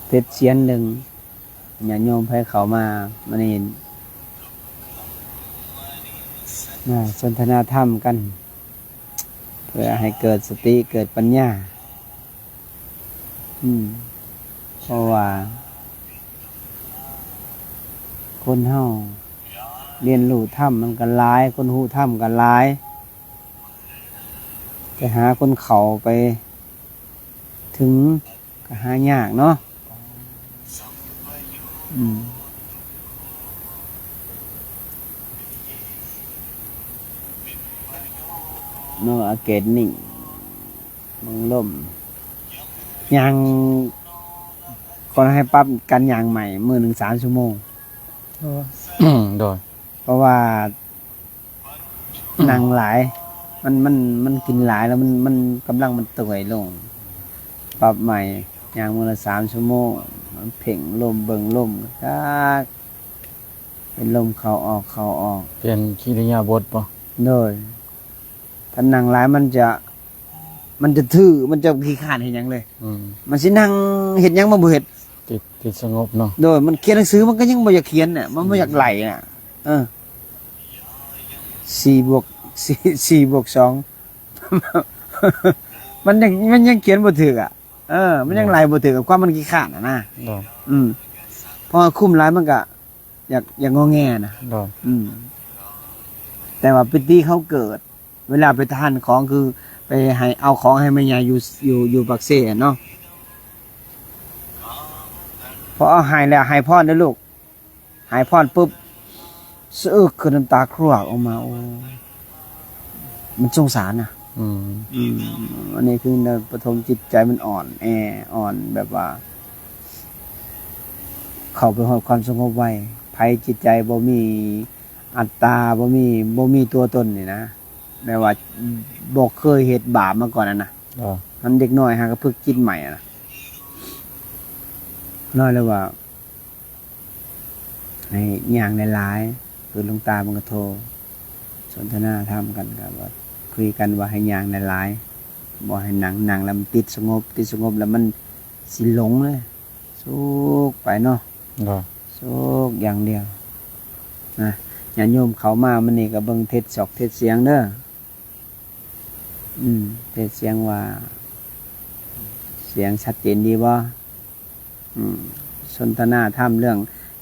เพชรเสียนหนึ่งญาติโยมให้เขามานี่สนทนาธรรมกันเพื่อให้เกิดสติเกิดปัญญาเพราะว่าคนเฮาเรียนรู้ธรรมมันกันหลายคนหูธรรมกันหลายจะหาคนเขาไปถึงก็หายากเนาะเนาะอากาศนิ่งมังล่มยางคนให้ปรับกันยางใหม่มื้อหนึ่ง3 ชั่วโมงโดยเพราะว่านั่งหลายมันกินหลายแล้วมันกำลังมันต่วยลงปรับใหม่ยางมื้อละ3 ชั่วโมงมันเพ่งลมเบิ่งลมเป็นลมเข้าออกเป็นกิริยาบทป่ะโดยถ้านั่งหลายมันจะทื่อมันจะขี้ข้านเห็นยังเลยมันสินั่งเห็นยังมาบ่เห็ดติดสงบเนาะโดยมันเขียนหนังสือมันก็ยังบ่อยากเขียนน่ะมันบ่อยากไหลน่ะ4+2 มันยังเขียนบ่ถูกอ่ะมันยังไหลบ่ถูกกับความมันขี้ข้านน่ะนะพอคุ้มหลายมันก็อยากงอแงนะแต่ว่าปิติเขาเกิดเวลาไปทานของคือไปให้เอาของให้แม่ยายอยู่ปากเซ่เนาะพอเอาหายแล้วหายพรนะลูกหายพรปุ๊บสะอึกคือน้ำตาครวกออกมาโอ้มันสงสารนะอันนี้คือปฐมจิตใจมันอ่อนแบบว่าเข้าไปหาความสงบไว้ภัยจิตใจบ่มีอัตตาบ่มีตัวตนนี่นะแม้ว่าบอกเคยเหตุบาปมาก่อนนะมันเด็กน้อยฮะก็เพิ่งกินใหม่นะน้อยเลยว่าให้ย่างในหลายคือหลวงตามันก็โทรสนทนาธรรมกันกับว่าคุยกันว่าให้ย่างในหลายบอกให้หนังแล้วมันติดสงบแล้วมันสิหลงเลยสุกไปเนาะสุกอย่างเดียวนะญาติโยมเขามามันนี่ก็เบิ่งเทศเสียงเด้อเทศเสียงว่าเสียงชัดเจนดีบ่สนทนาธรรมเรื่อง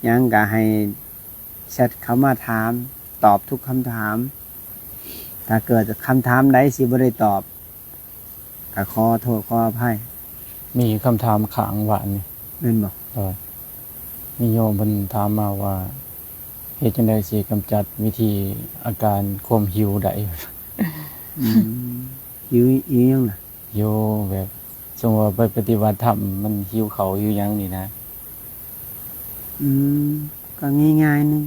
ยังก็ให้แชทเขามาถามตอบทุกคำถามถ้าเกิดคำถามใดสิบ่ได้ตอบก็ขอโทษขออภัยมีคำถามขางหวานนี่แม่นบ่มีโยมเพิ่นถามมาว่าเฮ็ดจังได๋สิกำจัดวิธีอาการความหิวได้หิวยังล่ะหิวแบบสมมุติว่าไปปฏิบัติธรรมมันหิวเขาหิวหยังนี่นะก็ง่ายๆนึง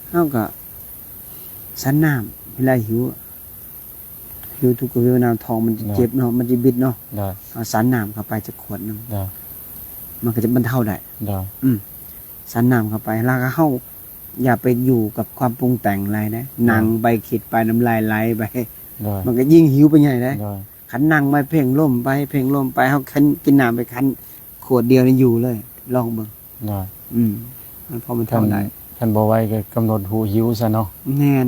เฮาก็สันน้ำเวลาหิวทุกเวลาท้องมันจะเจ็บเนาะมันจะบิดเนาะเอาสันน้ำเข้าไปจะขวดนึงมันก็จะบรรเทาได้สันน้ำเข้าไปแล้วก็เฮาอย่าไปอยู่กับความปรุงแต่งอะไรนะนั่งไปคิดไปน้ำลายไหลไปมันก็ยิ่งหิวไปใหญ่เลยขันนั่งไปเพ่งลมไปเขากินน้ำไปคันขวดเดียวนี่อยู่เลยลองเบิ่งมันพอมันเท่าไหร่ท่านบอกไว้ก็กำหนดหูหิวซะเนาะแน่น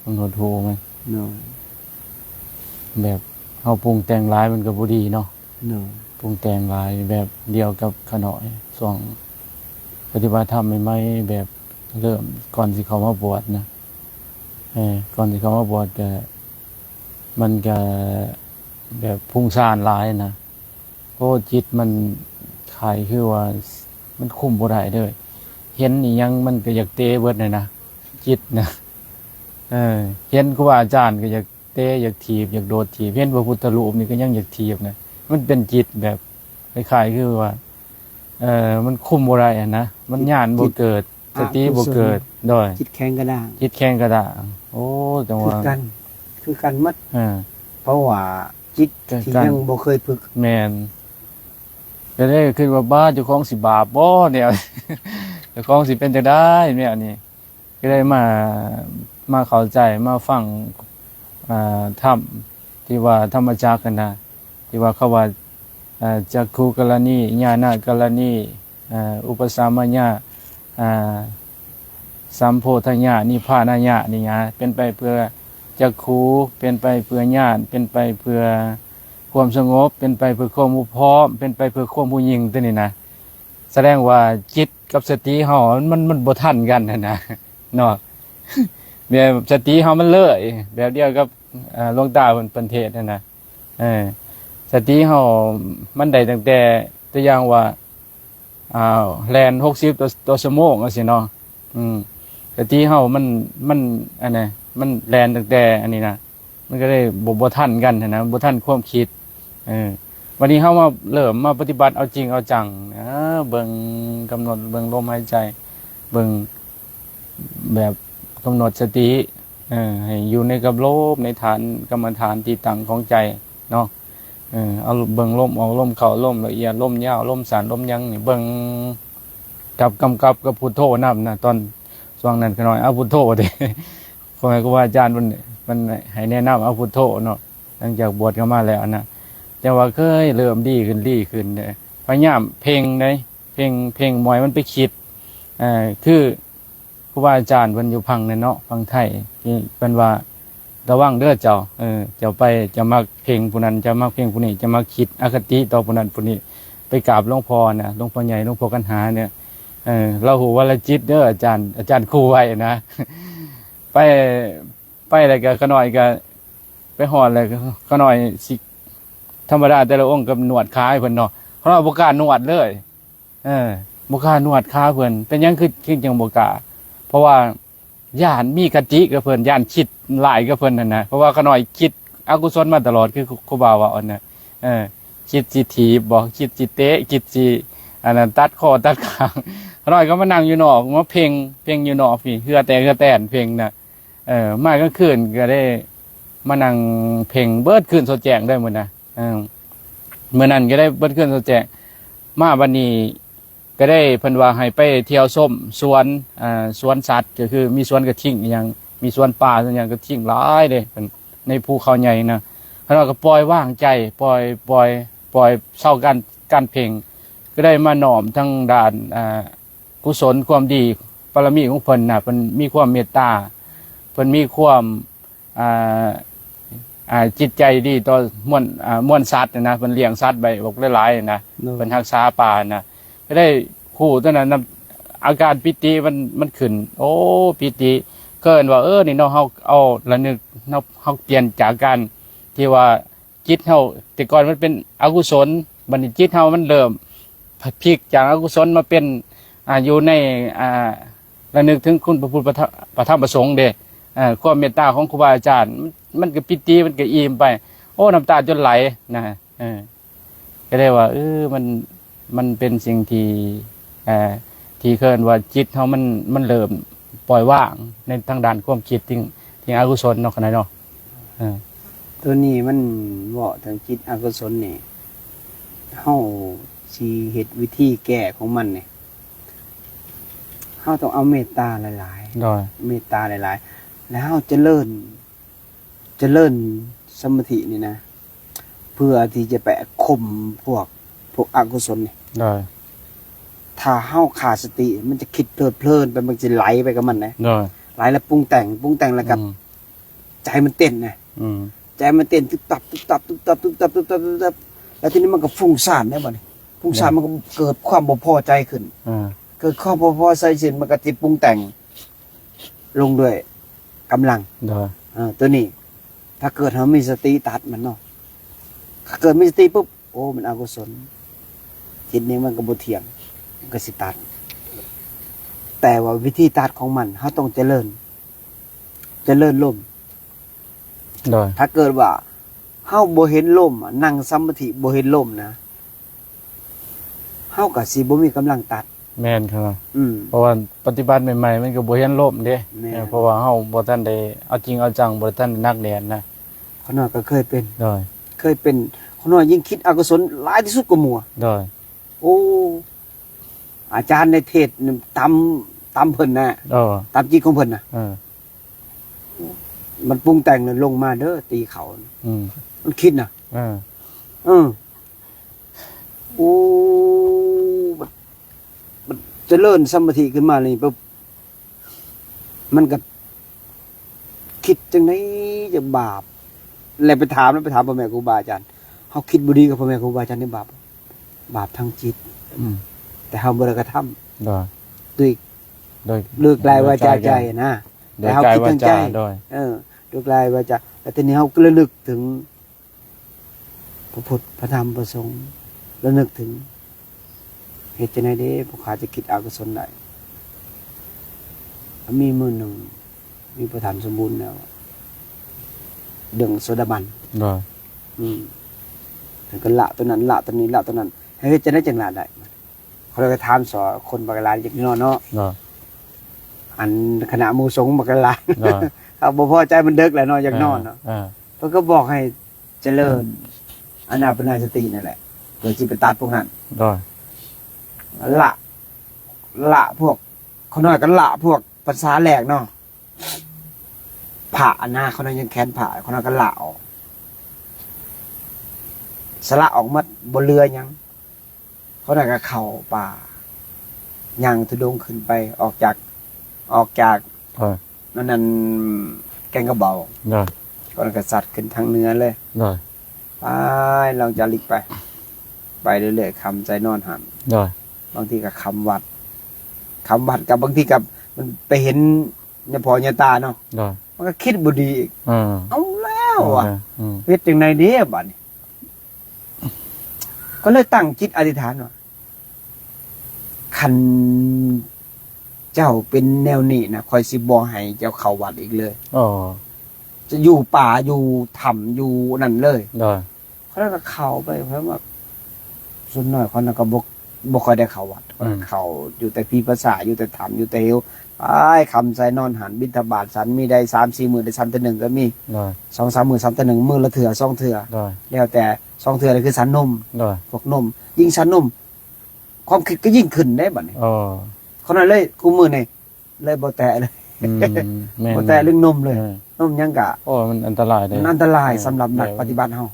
กำหนดหูไหมแบบเขาปรุงแต่งร้ายมันก็บ่ดีเนาะปรุงแต่งร้ายแบบเดียวกับขน่อยส่วงปฏิบัติธรรมใหม่ๆแบบเริ่มก่อนสิเขามาบวชนะก่อนสิเขามาบวชก็มันก็แบบพุ่งซ่านร้ายนะเพราะจิตมันขายคือว่ามันคุมบ่ได้เด้อเห็นอีหยังมันก็อยากเตะเบิดเลยนะจิตนะเห็นครูบาอาจารย์ก็อยากเตะอยากถีบอยากโดดถีบเห็นพระพุทธรูปนี่ก็ยังอยากถีบนะมันเป็นจิตแบบคล้ายๆคือว่ามันคุมบ่ได้นะมันญาณบ่เกิดสติบ่เกิดโดยจิตแข็งกระด้างโอ้จังว่าคือกันมัดเพราะว่าจิตที่ยังบ่เคยฝึกแม่นก็ได้คิดว่าบ้าเจ้าของสิบาปบ่เนี่ยเจ้าของสิเป็นจังได๋เนี่ยนี่ก็ได้มาเข้าใจมาฟังธรรมที่ว่าธรรมจักรกันนะที่ว่าเขาว่า จักขุกรณีญาณกรณีอุปสามัญญะสัมโพธญญะนิพพานญะนี่ฮะเป็นไปเพื่อจักขุเป็นไปเพื่อญาณเป็นไปเพื่อความสงบเป็นไปเพื่อความพร้อมเป็นไปเพื่อความผู้ยิ่งตัวนี้นะแสดงว่าจิตกับสติเฮามันบ่ทันกันนะเนาะแบบสติเฮามันเลยแบบเดียวกับหลวงตาเพิ่นเทศน์นั่นนะสติเฮามันได้ตั้งแต่ตัวอย่างว่าแล่น60ต่อชั่วโมงจังซี่เนาะสติเฮามันอันนี้มันแล่นตั้งแต่อันนี้นะมันก็ได้บ่ทันกันนะบ่ทันความคิดวันนี้เฮามาเริ่มมาปฏิบัติเอาจริงเอาจังเบิ่งกำหนดเบิ่งลมหายใจเบิ่งแบบกำหนดสติให้อยู่ในกับลมในฐานกรรมฐานที่ตั้งของใจเนาะเอาเบิ่งลมออกลมเข้าลมละเอียดลมยาวลมสั้นลมยังนี่เบิ่งกับกำกับกับพุทโธนำนะตอนช่วงนั้นก็น้อยเอาพุทโธดิครูครูอาจารย์มันให้แนะนำเอาพุทโธเนาะหลังจากบวชเข้ามาแล้วนะแต่ว่าเคยเริ่มดีขึ้นเนี่ยพยายามเพ่งได้เพ่งมวยมันไปคิดคือครูบาอาจารย์เพิ่นอยู่พังนั่นเนาะพังไทยนี่เพิ่นว่าระวังเด้อเจ้าเจ้าไปจะมาเพ่งผู้นั้นจะมาเพ่งผู้นี้จะมาคิดอคติต่อผู้นั้นผู้นี้ไปกราบหลวงพ่อนะหลวงพ่อใหญ่หลวงพ่อกันหาเนี่ยเราหูวรจิตเด้ออาจารย์ครูไว้นะไปอะไรก็ขน่อยก็ไปหอดอะไรก็หน่อยสิธรรมดาแต่ละองค์กับหนวดขาเพิ่นเนาะเพราะว่าบ่กล้าหนวดเลยบ่กล้าหนวดขาเพิ่นเป็นหยังคือจังบ่กล้าเพราะว่าย่านมีกติกับเพิ่นย่านคิดหลายกับเพิ่นนั่นนะเพราะว่าขน่อยคิดอกุศลมาตลอดคือครูบาว่าอันน่ะคิดสิถีบบ่คิดสิเตะคิดสิอันนั้นตัดคอตัดขางขน่อยก็มานั่งอยู่นอกมาเพ่งอยู่นอกพี่เฮือแต่เพ่งน่ะมาก็คืนก็ได้มานั่งเพ่งเบิดคืนโซแจงได้หมดนะเมื่อนั้นก็ได้เบิดคืนโซแจงมาบัดนี้ก็ได้เพิ่นว่าให้ไปเที่ยวส้มสวนสัตว์ก็คือมีสวนกระทิงอย่างมีสวนป่าอย่างกระทิงหลายเลยในภูเขาใหญ่นะเราก็ปล่อยว่างใจปล่อยเศร้าการเพ่งก็ได้มาหน่อมทั้งด้านกุศลความดีปรมีของเพิ่นน่ะเพิ่นมีความเมตตาเพิ่นมีความจิตใจดีต่อม่วนสัตว์นะเพิ่นเลี้ยงสัตว์ไว้บอกหลายๆนะเพิ่นรักษาป่านะก็ได้คู่ตอนนั้นอาการปิติมันขึ้นโอ้ปิติเกินว่านี่เนาะเฮาเอาละนึกเฮาเปลี่ยนจากการที่ว่าจิตเฮาแต่ก่อนมันเป็นอกุศลบัดนี้จิตเฮามันเริ่มพลิกจากอกุศลมาเป็นอยู่ในระลึกถึงคุณพระพุทธพระธรรมพระสงฆ์เด้ความเมตตาของครูบาอาจารย์มันก็ปิติมันก็อิ่มไปโอ้น้ำตาจนไหลนะก็ได้ว่ามันเป็นสิ่งที่เคินว่าจิตเฮามันเริ่มปล่อยว่างในทางด้านความคิดที่อกุศลเนาะขนาดเนาะตัวนี้มันเหมาะทางจิตอกุศลนี่เฮาสิเฮ็ดวิธีแก้ของมันนี่เฮาต้องเอาเมตตาหลายๆเมตตาหลายๆแล้วเฮาเจริญสมาธินี่นะเพื่อที่จะไปข่มพวกอกุศลนี่ถ้าเฮาขาดสติมันจะคิดเพลินไปมันจะไหลไปกับมันนะไหลแล้วปรุงแต่งแล้วกับใจมันเต้นนะใจมันเต้นตึกตับแล้วทีนี้มันก็ฟุ้งซ่านได้บ่นี่ฟุ้งซ่านมันก็เกิดความบ่พอใจขึ้นเกิดความบ่พอใจขึ้นมันก็สิปรุงแต่งลงด้วยกำลังตัวนี้ถ้าเกิดเฮามีสติตัดมันเนาะถ้าเกิดมีสติปุ๊บโอ้มันอกุศลจิตนี้มันก็บ่เที่ยงมันก็สิตัดแต่ว่าวิธีตัดของมันเฮาต้องเจริญลมถ้าเกิดว่าเฮาบ่เห็นลมนั่งสมาธิบ่เห็นลมนะเฮาก็สิบ่มีกำลังตัดแม่นครับเพราะว่าปฏิบัติใหม่ๆมันก็บ่เห็นลมเด้เพราะว่าเฮาบ่ทันได้เอาจริงเอาจังบ่ทันนักเรียนนะขน้อยก็เคยเป็นขน้อยยิ่งคิดอกุศลหลายที่สุดกว่าหมู่โอ้อาจารย์ในเทศตามเพิ่นน่ะตามจิตของเพิ่นน่ะมันปรุงแต่งลงมาเด้อตีเขามันคิดน่ะ โอ้มันเจริญสมาธิขึ้นมาเลยปุ๊บมันก็คิดจังไดจะบาปแล้วไปถามพ่อแม่ครูบาอาจารย์เฮาคิดบ่ดีกับพ่อแม่ครูบาอาจารย์นี่บาปทางจิตแต่เฮาบ่ได้กระทำด้วย โดย เลิกลายวาจาใจนะ โด แต่ ย เฮาก าย คิด วา ทางใจ จาโดย เลิกลายวาจาแต่ทีนี้เฮาก็ระลึกถึงพระพุทธพระธรรมพระสงฆ์ระลึกถึงเหตุจังได๋เด้ผู้ขาจะคิดอกุศลได้มีมื้อหนึงมีประธานสมบูรณ์แล้วเรื่องโสดาบัน โดย ถึงก็ละตัวนั้นละตัวนี้ละตัวนั้นให้จะได้จังละได้เขาเลยถามสอนคนบักลาอย่างนี้เนาะ โดย อันคณะหมู่สงฆ์บักลา โดย เขาบ่พอใจมันเดึกแหละเนาะอย่างนอนเนาะเพิ่นก็บอกให้เจริญอานาปานสตินั่นแหละเพื่อสิไปตัดพวกนั้น โดย ละพวกเขาน้อยก็ละพวกภาษาแหลกเนาะผ่าหน้าเขาน้อยยังแค้นผ่าเขาน้อยก็ละออกสละออกมาบนเรือยังเขาได้ก็เข้าป่าย่างทุดงขึ้นไปออกจาก โดย นั่นแกงกระเบา โดย ก็ได้ก็สัตว์ขึ้นทางเหนือเลย โดย ไปลองจะลิกไปเรื่อยๆคำใจนอนหัน โดย บางทีก็คำวัดกับบางทีกับมันไปเห็นเนี่ยพอเนี่ยตาเนาะ โดย มันก็คิดบ่ดีอีกเอาแล้วอ่ะเฮ็ดจังไดเด้บัดนี้ก็เลยตั้งจิตอธิษฐานว่าคันเจ้าเป็นแนวนี้นะคอยสิบ่ให้เจ้าเข้าวัดอีกเลย อ๋อ จะอยู่ป่าอยู่ถ้ำอยู่นั่นเลย โดย เขาแล้วก็เข้าไปเพราะว่าส่วนน้อยคนนั้นก็บ่ค่อยได้เข้าวัดเข้าอยู่แต่พี่ภาษาอยู่แต่ถ้ำอยู่แต่เฮวคำใส่นอนหันบิณฑบาตสันมีได้ 3-4 มื้อได้ซ้ำแต่หนึ่งก็มี โดย 2-3 มื้อซ้ำแต่หนึ่งมื้อละเถื่อ2เถื่อ โดย แล้วแต่2เถื่อนี่คือสันนม โดย พวกนมยิ่งสันนมความคิดก็ยิ่งขึ้นได้บัดนี้ อ๋อ เขานั้นเลยกูมื้อนี่เลยบ่แตะเลย แม่น บ่แตะเรื่องนมเลยนมยังกะ โอ้มันอันตรายเลย มันอันตรายสำหรับนักปฏิบัติเฮา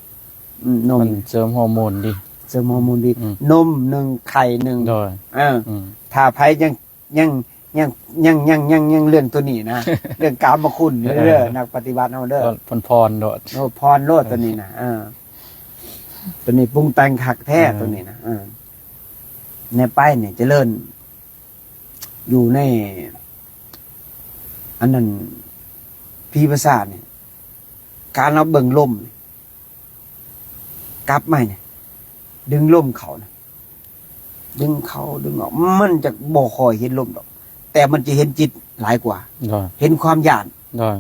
นม มันเสริมฮอร์โมนดิ เสริมฮอร์โมนดีนม1ไข่1 โดย ถ้าไผยังเรื่องตัวนี้นะ เรื่องกามคุณเด้อนักปฏิบัติเฮาเด้อ ก็พรโดด โอ้พรโลดตัวนี้นะตัวนี้ปรุงแต่งคักแท้ตัวนี้นะในป้ายเนี่ยเจริญอยู่ในอันนั้นพีภาษาเนี่ยการเราเบิ่งลมเนี่ยกลับมาเนี่ยดึงลมเขานะดึงเขาดึงออกมันจะบ่คอยเห็นลมดอก แต่มันจะเห็นจิตหลายกว่า โดย เห็นความหยาด โดย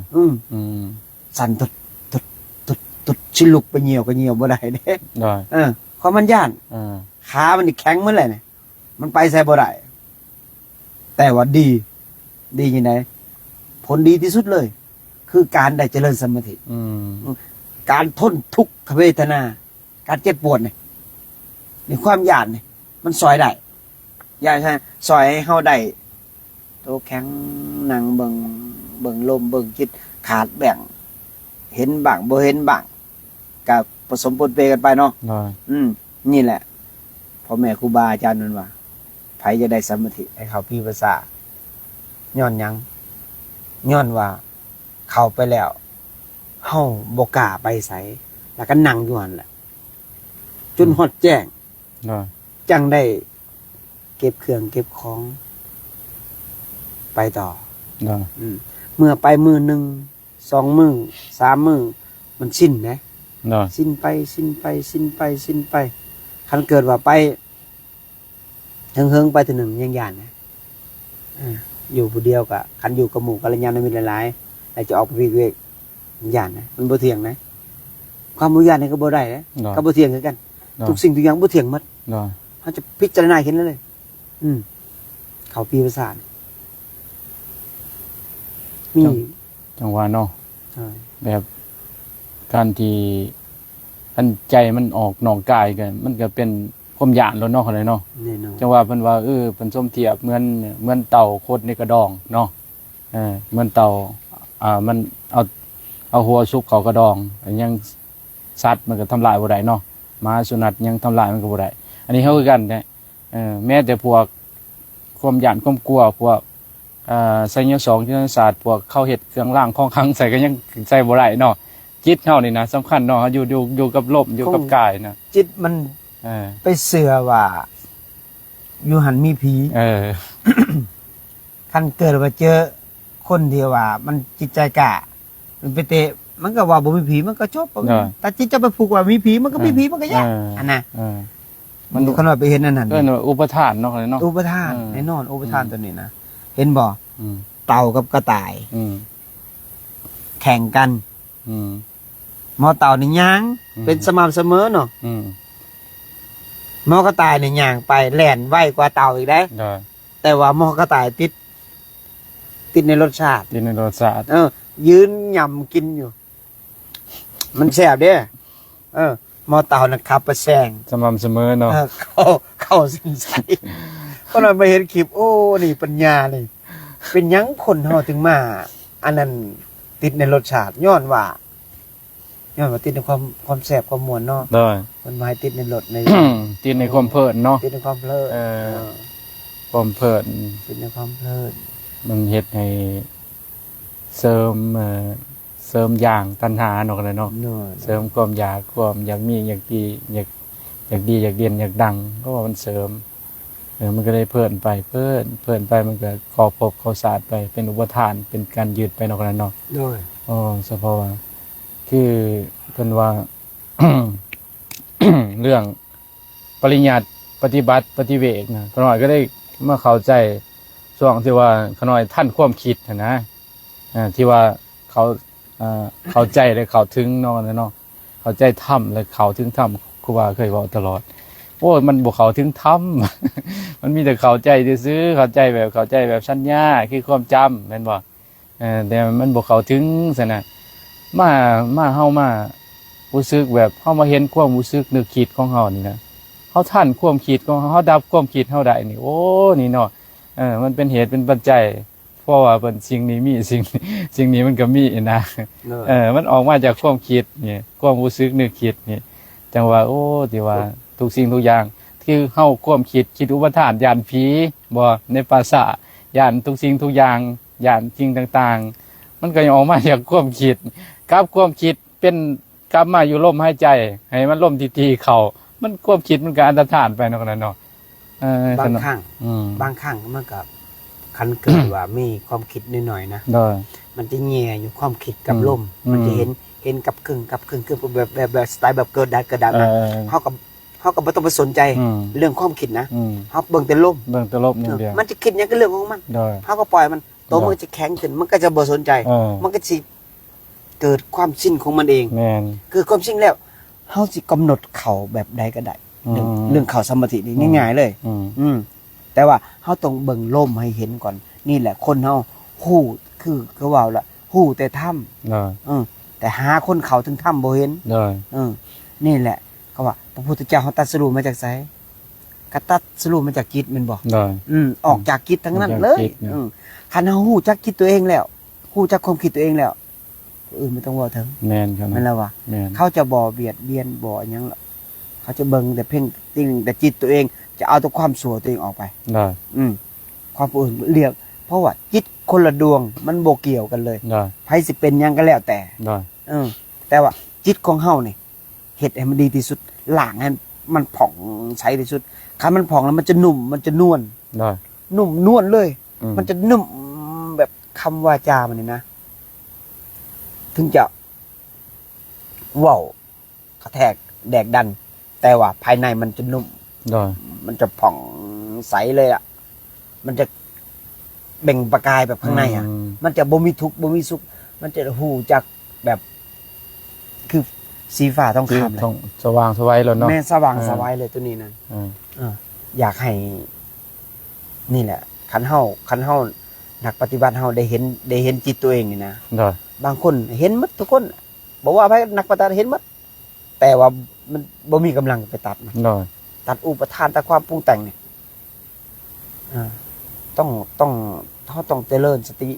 สั่นตุดชิลุกไปเหี่ยวก็เหี่ยวบ่ได้เด้ โดย ความมันย่านขามันนี่แข็งเหมือนไรเนี่ยมันไปใส่บ่ได้แต่ว่าดียังไงผลดีที่สุดเลย คือการได้เจริญสมาธิการทนทุกขเวทนา การเจ็บปวดเนี่ยในความหยาดเนี่ยมันซอยได้ยายใช่ซอยให้เฮาได้โตแข็งนั่งเบิ่งลมเบิ่งจิตขาดแบ่งเห็นบ้างบ่เห็นบ้างกับผสมปนเปกันไปเนาะนี่แหละพ่อแม่ครูบาอาจารย์นั่นว่าไผจะได้สมาธิให้เขาพี่ภาษาย้อนหยังย้อนว่าเข้าไปแล้วเฮาบ่กล้าไปไสแล้วก็นั่งอยู่หั่นแหละจนฮอดแจ้งจังได้เก็บเครื่องเก็บของไปต่อเมื่อไปมือหนึ่ง2 มื้อ3 มื้อมันสิ้นนะสิ้นไปคันเกิดว่าไปเฮิงไปถึงหนึ่งยังย่านนะอยู่ผู้เดียวกะคันอยู่กับหมู่กัลยาณมิตรหลายๆแล้วจะออกไปวิเวกย่านนะมันบ่เที่ยงนะความบ่ย่านนี่ก็บ่ได้นะก็บ่เที่ยงคือกันทุกสิ่งทุกอย่างบ่เที่ยงหมดเฮาจะพิจารณาเห็นเลยเขาปีประสาทมีจังหวะเนาะแบบการที่อันใจมันออกนอกกายกันมันก็เป็นความหยาดแล้วเนาะอะไรเนาะจังหวะเพิ่นว่าเพิ่นสมเทียบเหมือนเต่าโคตรในกระดองเนาะเหมือนเต่ามันเอาหัวซุกเข้ากระดองยังสัตว์มันก็ทำลายบ่ได้เนาะหมาสุนัขยังทำลายมันก็บ่ได้ อันนี้เฮาคือกันนะแม้แต่พวกความหยาดความกลัวพวกไสยศ2ยุทธศาสตร์พวกเข้าเฮ็ดเครื่องรางของขลังใส่ก็ยังใส่บ่ได้เนาะจิตเฮานี่นะสำคัญเนาะอยู่กับลมอยู่กับกายนะ จิตมันไปเสือว่าอยู่หันมีผี คันเกิดว่าเจอคนที่ว่ามันจิตใจกะมันไปเตะมันก็ว่าบ่มีผีมันก็จบแต่จิตจะไปผูกว่ามีผีมันก็มีผีมันก็ยากอันน่ะมันขนาดไปเห็นนั่นน่ะอุปทานเนาะเนาะอุปทานแน่นอนอุปทานตัวนี้นะเห็นบ่เต่ากับกระต่ายแข่งกันหมอเต่านี่ย่างเป็นสม่ำเสมอเนาะหมอกระต่ายนี่ย่างไปแล่นไวกว่าเต่าอีกได้แต่ว่าหมอกระต่ายติดในรสชาติยืนยำกินอยู่มันแซ่บเด้หมอเต่าน่ะขับไปแซงสม่ำเสมอเนาะเข้าสินใจเพราะเราไปเห็นคลิปโอ้นี่ปัญญานี่เป็นยังคนเฮาถึงมาอันนั้นติดในรสชาติย้อนว่าติดในความแซ่บความม่วนเนาะมันหมายติดในรสในติดในความเพลินเนาะติดในความเพลินความเพลินติดในความเพลินมันเฮ็ดให้เสริมอย่างตัณหาเนาะเลยเนาะเสริมความอยากมีอยากดีอยากเด่นอยากดังก็ว่ามันเสริมมันก็ได้เพลินไปมันก็ก่อภพก่อศาสตร์ไปเป็นอุปทานเป็นการยืดไปเนาะเลยเนาะเฉพาะว่าคือเพิ่นว่า เรื่องปริญญาปฏิบัติปฏิเวกนะขน้อยก็ได้เมื่อเข้าใจช่วงที่ว่าขน้อยท่านความคิดนะที่ว่าเข้าใจและเข้าถึงเนาะเข้าใจธรรมและเข้าถึงธรรมครูบาเคยบอกตลอดโอ้มันบ่เข้าถึงธรรม มันมีแต่เข้าใจซื่อเข้าใจแบบสัญญาคือความจำแม่นบ่แต่มันบ่เข้าถึงซั่นน่ะมาเฮามารู้สึกแบบเฮามาเห็นความรู้สึกนึกคิดของเฮานี่นะเฮาทันความคิดของเฮาดับความคิดเฮาได้นี่โอ้นี่เนาะมันเป็นเหตุเป็นปัจจัยเพราะว่าเป็นสิ่งนี้มีสิ่งนี้มันก็มีนะมันออกมาจากความคิดนี่ความรู้สึกนึกคิดนี่จังว่าโอ้ที่ว่าทุกสิ่งทุกอย่างที่เฮาความคิดอุปทานญาณผีบ่ในภาษาญาณทุกสิ่งทุกอย่างญาณสิ่งต่างๆมันก็ออกมาจากความคิดกับความคิดเป็นกลับมาอยู่ลมหายใจให้มันลมทีๆเข้ามันความคิดมันก็อันตรธานไปเนาะนั่นเนาะบางครั้งมันก็คันเกิดว่ามีความคิดนิดหน่อยนะมันจะแง่อยู่ความคิดกับลมมันจะเห็นกับกึ่งคือแบบสไตล์แบบเกิดดับเฮาก็บ่ต้องไปสนใจเรื่องความคิดนะเฮาเบิ่งแต่ลมอย่างเดียวมันจะคิดหยังก็เรื่องของมันเฮาก็ปล่อยมันตัวมันจะแข็งขึ้นมันก็จะบ่สนใจมันก็สิเกิดความสิ้นของมันเองคือความสิ้นแล้วเฮาสิกำหนดเข่าแบบใดก็ได้เรื่องเข่าสมาธินี่ง่ายๆเลยแต่ว่าเฮาต้องเบิ่งลมให้เห็นก่อนนี่แหละคนเฮาฮู้คือว่าล่ะฮู้แต่ถ้ำแต่หาคนเข้าถึงถ้ำบ่เห็นนี่แหละเขาว่าพระพุทธเจ้าเขาตรัสรู้มาจากไสก็ตรัสรู้มาจากจิตแม่นบ่ออกจากจิตทั้งนั้นเลยคันเฮาฮู้จักจิตตัวเองแล้วฮู้จักความคิดตัวเองแล้วไม่ต้องว่าถึงแม่นครับแม่นแล้วว่าเขาจะบ่เบียดเบียนบ่หยังเขาจะเบิ่งแต่เพ่งติ้งแต่จิตตัวเองจะเอาแต่ความชั่วตัวเองออกไปความอื่นเรียกเพราะว่าจิตคนละดวงมันบ่เกี่ยวกันเลยไผสิเป็นหยังก็แล้วแต่แต่ว่าจิตของเฮานี่เฮ็ดให้มันดีที่สุดล้างให้มันผ่องใสที่สุดคันมันผ่องแล้วมันจะนุ่มมันจะนวลนุ่มนวลเลยมันจะนุ่มแบบคำวาจามันนี่นะถึงจะเว้ากระแทกแดกดันแต่ว่าภายในมันจะนุ่มมันจะผ่องใสเลยอ่ะมันจะเบ่งประกายแบบข้างในอ่ะมันจะบ่มีทุกข์บ่มีสุขมันจะหูจักแบบคือสีฟ้าต้องคำเลยสว่างสวัยแล้วเนาะแม่สว่างสวัยเลยตัวนี้นั่นอยากให้นี่แหละคันเฮานักปฏิบัติเฮาได้เห็นจิตตัวเองนี่นะบางคนเห็นหมดทุกคนบอกว่านักปฏิบัติเห็นหมดแต่ว่ามันบ่มีกำลังไปตัดมันตัดอุปทานตัดความปรุงแต่งเนี่ยต้องเจริญสติ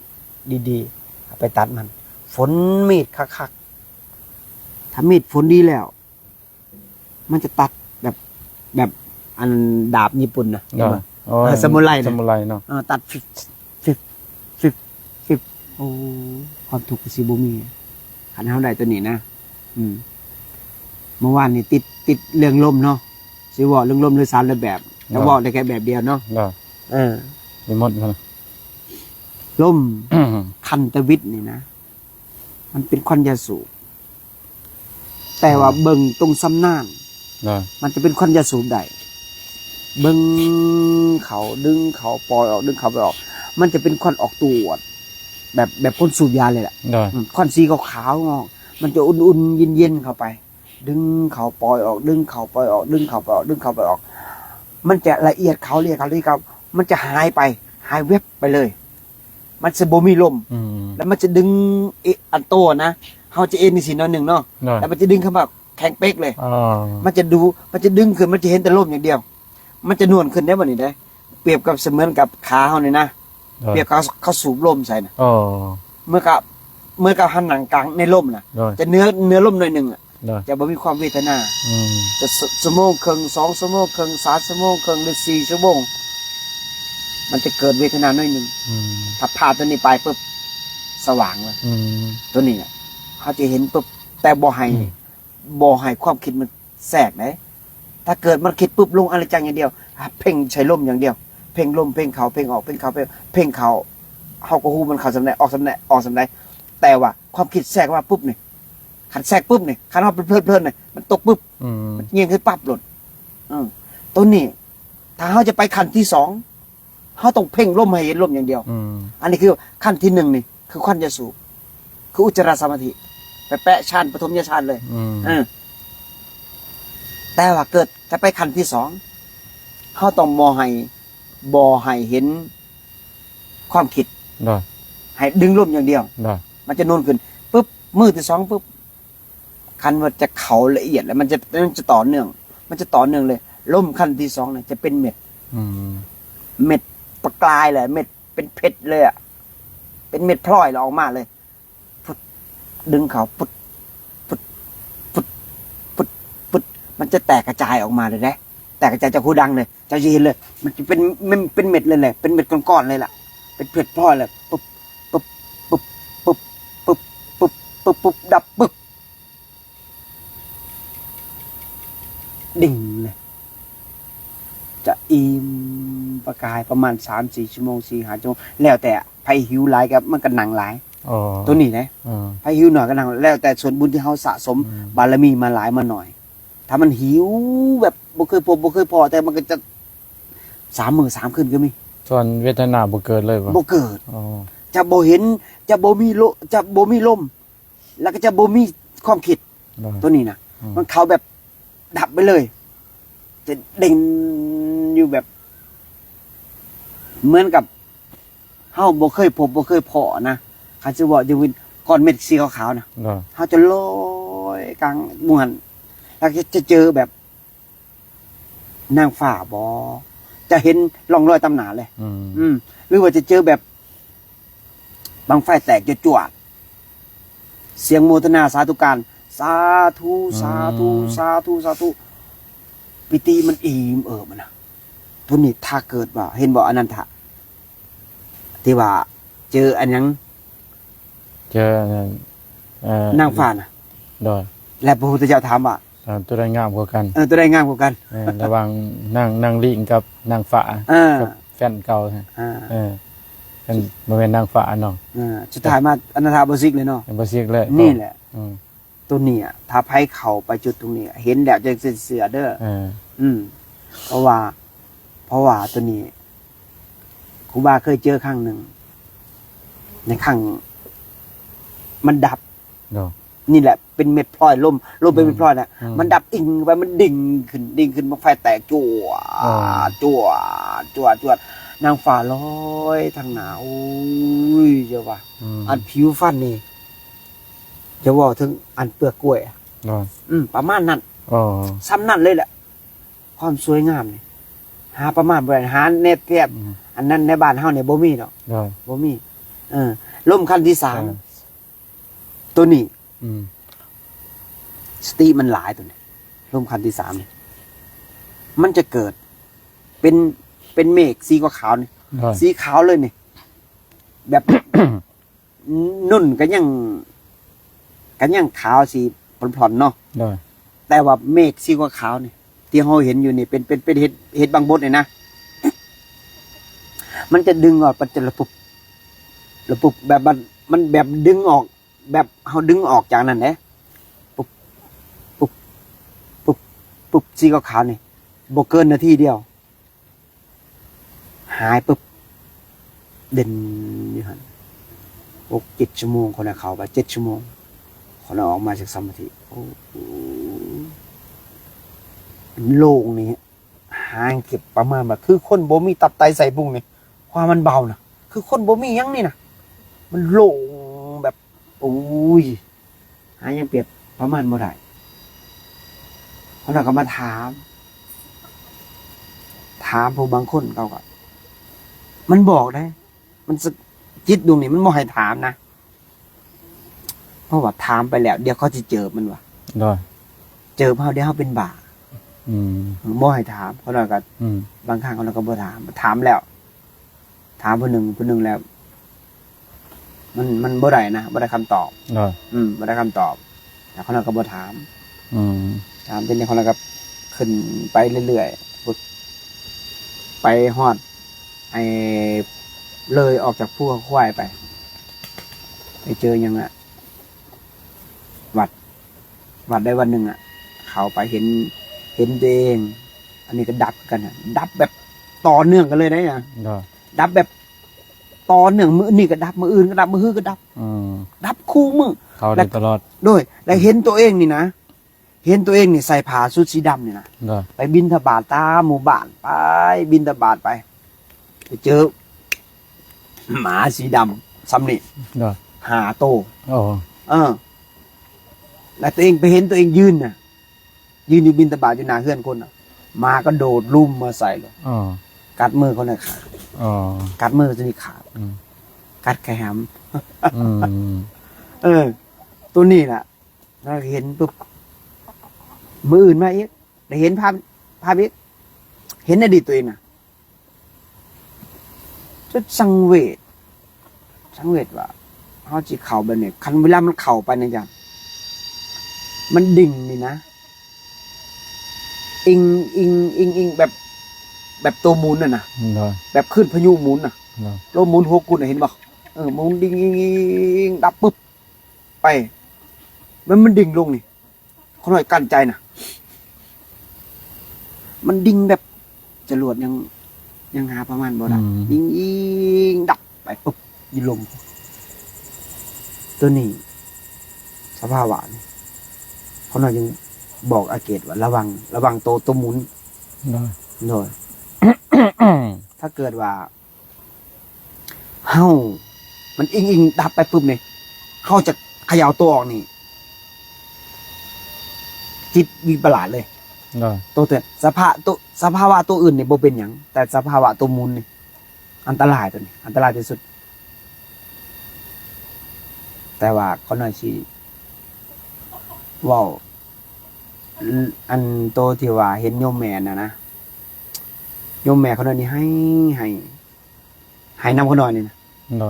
ดีๆไปตัดมันฝนมีดคักๆถ้ามีดฝนดีแล้วมันจะตัดแบบ อันดาบญี่ปุ่นนะเห็น เนาะ ปะ โอ้ย สมุไรนะ สมุไรเนาะ ตัดฟิบโอ้ความทุกข์ก็สิบ่มีขันเฮาได้ตัวนี้นะเมื่อวานนี่ติดเรื่องลมเนาะสิเว้าเรื่องลมหรือสารละแบบแต่เว้าได้แค่แบบเดียวเนาะ เนาะ มีหมดกัน ลมคันตะวิทย์นี่นะ มันเป็นควันยาสูบแต่ว่าเบิ่งตรงซ้ำน่าน เนาะ มันจะเป็นควันยาสูบได้เบิ่งเขาดึงเขาปล่อยออกดึงเขาไปออก มันจะเป็นควันออกตัวแบบคนสูบยาเลยแหละ เนาะ ควันสีขาวๆงอกมันจะอุ่นๆเย็นๆเข้าไป ดึงเขาปล่อยออก ดึงเขาปล่อยออก ดึงเขาปล่อยออกดึงเขาปล่อยออก มันจะละเอียดเขาเรียกเขามันจะหายไปหายเว็บไปเลย มันจะบ่มีลม แล้วมันจะดึงอันโตนะเขาจะเอ็นนี่สิน้อยหนึ่งเนาะ เนาะ แล้วมันจะดึงเข้ามาแข็งเป๊กเลย อ๋อ มันจะดึงขึ้นมันจะเห็นแต่ลมอย่างเดียว มันจะนวลขึ้นได้บ่นี่ได้เปรียบกับเสมือนกับขาเขานี่นะเปรียบเขาสูบลมใส่นะ อ๋อ เมื่อกับหันหนังกลางในลมน่ะ เนาะ จะเนื้อลมหน่อยหนึ่งอ่ะ เนาะ จะบ่มีความเวทนา จะชั่วโมงครึ่ง2 ชั่วโมงครึ่ง3 ชั่วโมงครึ่งหรือ4 ชั่วโมงมันจะเกิดเวทนาหน่อยหนึ่งถ้าผ่านตัวนี้ไปปุ๊บสว่างเลยตัวนี้เนี่ยเขาจะเห็นปุ๊บแต่บ่ให้ความคิดมันแทรกไหนถ้าเกิดมันคิดปุ๊บลงอะไรจังอย่างเดียวเพ่งใช้ลมอย่างเดียว เพ่งลมเพ่งเขาเพ่งออกเพ่งเขาเพ่งเขาเขาก็ฮู้มันเข้าสำแดงออกสำแดงออกสำแดงแต่ว่าความคิดแทรกมาปุ๊บนี่ขันแทรกปุ๊บนี่ขันเอาเพลินๆนี่มันตกปุ๊บมันเงียงขึ้นปั๊บหล่นตัวนี้ถ้าเขาจะไปขั้นที่สองเขาต้องเพ่งลมให้เห็นลมอย่างเดียวอันนี้คือขั้นที่หนึ่งนี่คือขั้นยาสูบคืออุจจาระสมาธิไปแปะฌานปฐมฌานเลยแต่ว่าเกิดจะไปขั้นที่สองเขาต้องบ่ให้เห็นความคิด เนาะ ให้ดึงลมอย่างเดียว เนาะ มันจะนูนขึ้นปุ๊บมือที่สองปุ๊บคันว่าจะเขาละเอียดแล้วมันจะต่อเนื่อง มันจะต่อเนื่องเลยล่มขั้นที่สองเนี่ยจะเป็นเม็ดประกายเลยเม็ดเป็นเพชรเลยอ่ะเป็นเม็ดพลอยเราออกมาเลยพุดดึงเขาพุดมันจะแตกกระจายออกมาเลยนะแตกกระจายจากหูดังเลยจะเห็นเลย มันจะเป็นเม็ดเลยแหละเป็นเม็ดก้อนๆเลยล่ะเป็นเพชรพลอยเลยปุ๊บดับปึ๊บดิ่งเลยจะอิ่มประกายประมาณ 3-4 ชั่วโมง 4-5 ชั่วโมงแล้วแต่ไผหิวหลายกับมันก็หนังหลายตัวนี้นะไผหิวหน่อยก็หนังแล้วแต่ส่วนบุญที่เฮาสะสมบารมีมาหลายมาหน่อยถ้ามันหิวแบบบ่เคยพอแต่มันก็จะ3 มื้อ 3 คืนก็มี ส่วนเวทนาบ่เกิดเลยป่ะ บ่เกิดจะบ่เห็นจะบ่มีลมแล้วก็จะบ่มีความคิดตัวนี้นะมันเขาแบบดับไปเลย จะเด้งอยู่แบบ เหมือนกับเฮาบ่เคยพบบ่เคยพอนะเขาจะบอกจะวินก้อนเม็ดสีขาวๆนะเฮาจะลอยกลางม่วนแล้วจะเจอแบบนางฟ้าบ่จะเห็นร่องรอยตำหนาเลยหรือว่าจะเจอแบบบังไฟแตกจะจวดเสียงโมทนาสาธุการสาธุสาธุสาธุสาธุปิติมันอิ่มมันนะตัวนี้ถ้าเกิดว่าเห็นบ่อนันทะที่ว่าเจออันยัง เจอน างฟ้าน่ะ โดย และพระพุทธเจ้าถามว่า ตัวใดงามกว่ากัน ตัวใดงามกว่ากัน ระหว่างนางลิงกับนางฟ้ากับแฟนเก่าเป็นบ่แม่นนางฟ้าเนาะสุดท้ายมาอนันทะบ่ซิกเลยเนาะ บ่ซิกเลย นี่แหละตัวนี้ถ้าไผเข้าไปจุดตรงนี้เห็นแล้วจะเสือเด้อเพราะว่าตัวนี้ครูบาเคยเจอครั้งหนึ่งในครั้งมันดับนี่แหละเป็นเม็ดพลอยลมเป็นเม็ดพลอยนะมันดับอิ่งไปมันดิ่งขึ้นมันไฟแตกจั่วนางฟ้าลอยทางหนาวเจ้าว่าอันผิวฟันนี่จะว่าถึงอันเปลือกกล้วยประมาณนั้นซ้ำนั่นเลยแหละความสวยงามนี่หาประมาณบ่ได้หาเน็ตเทียบอันนั้นในบ้านเฮาเนี่ยบ่มีดอกบ่มีล่มขั้นที่3ตัวนี้สติมันหลายตัวนี้ล่มขั้นที่3นี่มันจะเกิด เป็นเมฆสีขาวๆนี่ ได้ สีขาวเลยนี่แบบ นุ่นก็ยังขาวสีพลอนๆเนาะ ได้ แต่ว่าเมฆสีขาวๆนี่ที่เราเห็นอยู่นี่เป็นเห็ดบางบดนี่นะ มันจะดึงออกมันจะระปุบแบบมันแบบดึงออก แบบเขาดึงออกจากนั้นแหละปุ๊บสีขาวๆนี่บ่เกินนาทีเดียว หายปุ๊บเด่นอยู่หัน6-7 ชั่วโมงคนน่ะเขาไป7 ชั่วโมงคนน่ะออกมาจากสมาธิโอ้โหโล่งนี่ห่างเก็บประมาณแบบคือคนบ่มีตับไตใส่พุงนี่ความมันเบานะคือคนบ่มีหยังนี่นะมันโล่งแบบโอ้ยหายังเปรียบประมาณบ่ได้คนน่ะก็มาถามผู้บางคนเขาก็มันบอกได้ มันจิตดวงนี้มันบ่ให้ถามนะเพราะว่าถามไปแล้วเดี๋ยวเขาจะเจอมันว่ะ ได้ เจอเฮาเดี๋ยวเฮาเป็นบ้า อืม บ่ให้ถามเขาเลยก็ อืม บางครั้งเขาก็บ่ถามแล้ว ถามผู้หนึ่งแล้ว มันบ่ได้นะบ่ได้คำตอบ ได้ บ่ได้คำตอบแต่เขาก็บ่ถาม อืม ถามเป็นอย่างเขาก็ขึ้นไปเรื่อยๆพุดไปฮอดไอ้เลยออกจากภูเขาควายไปเจอยังอะวัดได้วันหนึ่งอะเขาไปเห็นตัวเอง อันนี้ก็ดับกันอะดับแบบต่อเนื่องกันเลยนะ ได้ ดับแบบต่อเนื่องมือนี่ก็ดับมืออื่นก็ดับมือฮื้อก็ดับ อืม ดับคู่มือ เข้าได้ตลอด ด้วยแล้วเห็นตัวเองนี่นะเห็นตัวเองนี่ใส่ผ้าชุดสีดำนี่นะ ได้ ไปบินทบาทตามหมู่บ้านไปบินทบาทไปเจอหมาสีดำซ้ำนี่ ได้ 5 โตว โอ้ แล้วตัวเองไปเห็นตัวเองยืนอยู่บินทบาทอยู่หน้าเฮือนคนน่ะหมาก็โดดลุ่มมาใส่เลย อ๋อ กัดมือเขาเลยขาด อ๋อ กัดมือจะนี่ขาด อืม กัดแขม อืม ตัวนี้แหละเราเห็นปุ๊บมืออื่นมาอีกได้เห็นภาพอีกเห็นอดีตตัวเองน่ะจะสังเวชว่าเขาจีเข่าแบบนี้คันเวลามันเข่าไปนะจ๊ะมันดิ่งนี่นะอิงแบบตัวหมุนน่ะนะ ได้ แบบขึ้นพายุหมุนน่ะ ได้ โลหมุนหัวกุดน่ะเห็นบ่หมุนดิ่งดับปุ๊บไปมันดิ่งลงนี่เขาหน่อยกั้นใจน่ะ มันดิ่งแบบจรวดยังหาประมาณบ่ได้ดิ่งดับไปปุ๊บยิงลงตัวนี้สภาวะนี่เขาหน่อยยังบอกอาเกตว่าระวังตัวหมุน ได้ โดย ถ้าเกิดว่าเฮามันอิงดับไปปุ๊บเนี่ยเฮาจะเขย่าตัวออกนี่จิตวิปลาสเลย ได้ ตัวเตือนสภาวะตัวอื่นเนี่ยบ่เป็นหยังแต่สภาวะตัวมุนนี่อันตรายตัวนี้อันตรายที่สุด แต่ว่าเขาหน่อยสิว้าวอันโตที่ว่าเห็นโยมแม่น่ะนะโยมแม่เขาหน่อยนี่ให้นำเขาหน่อยนี่นะ ได้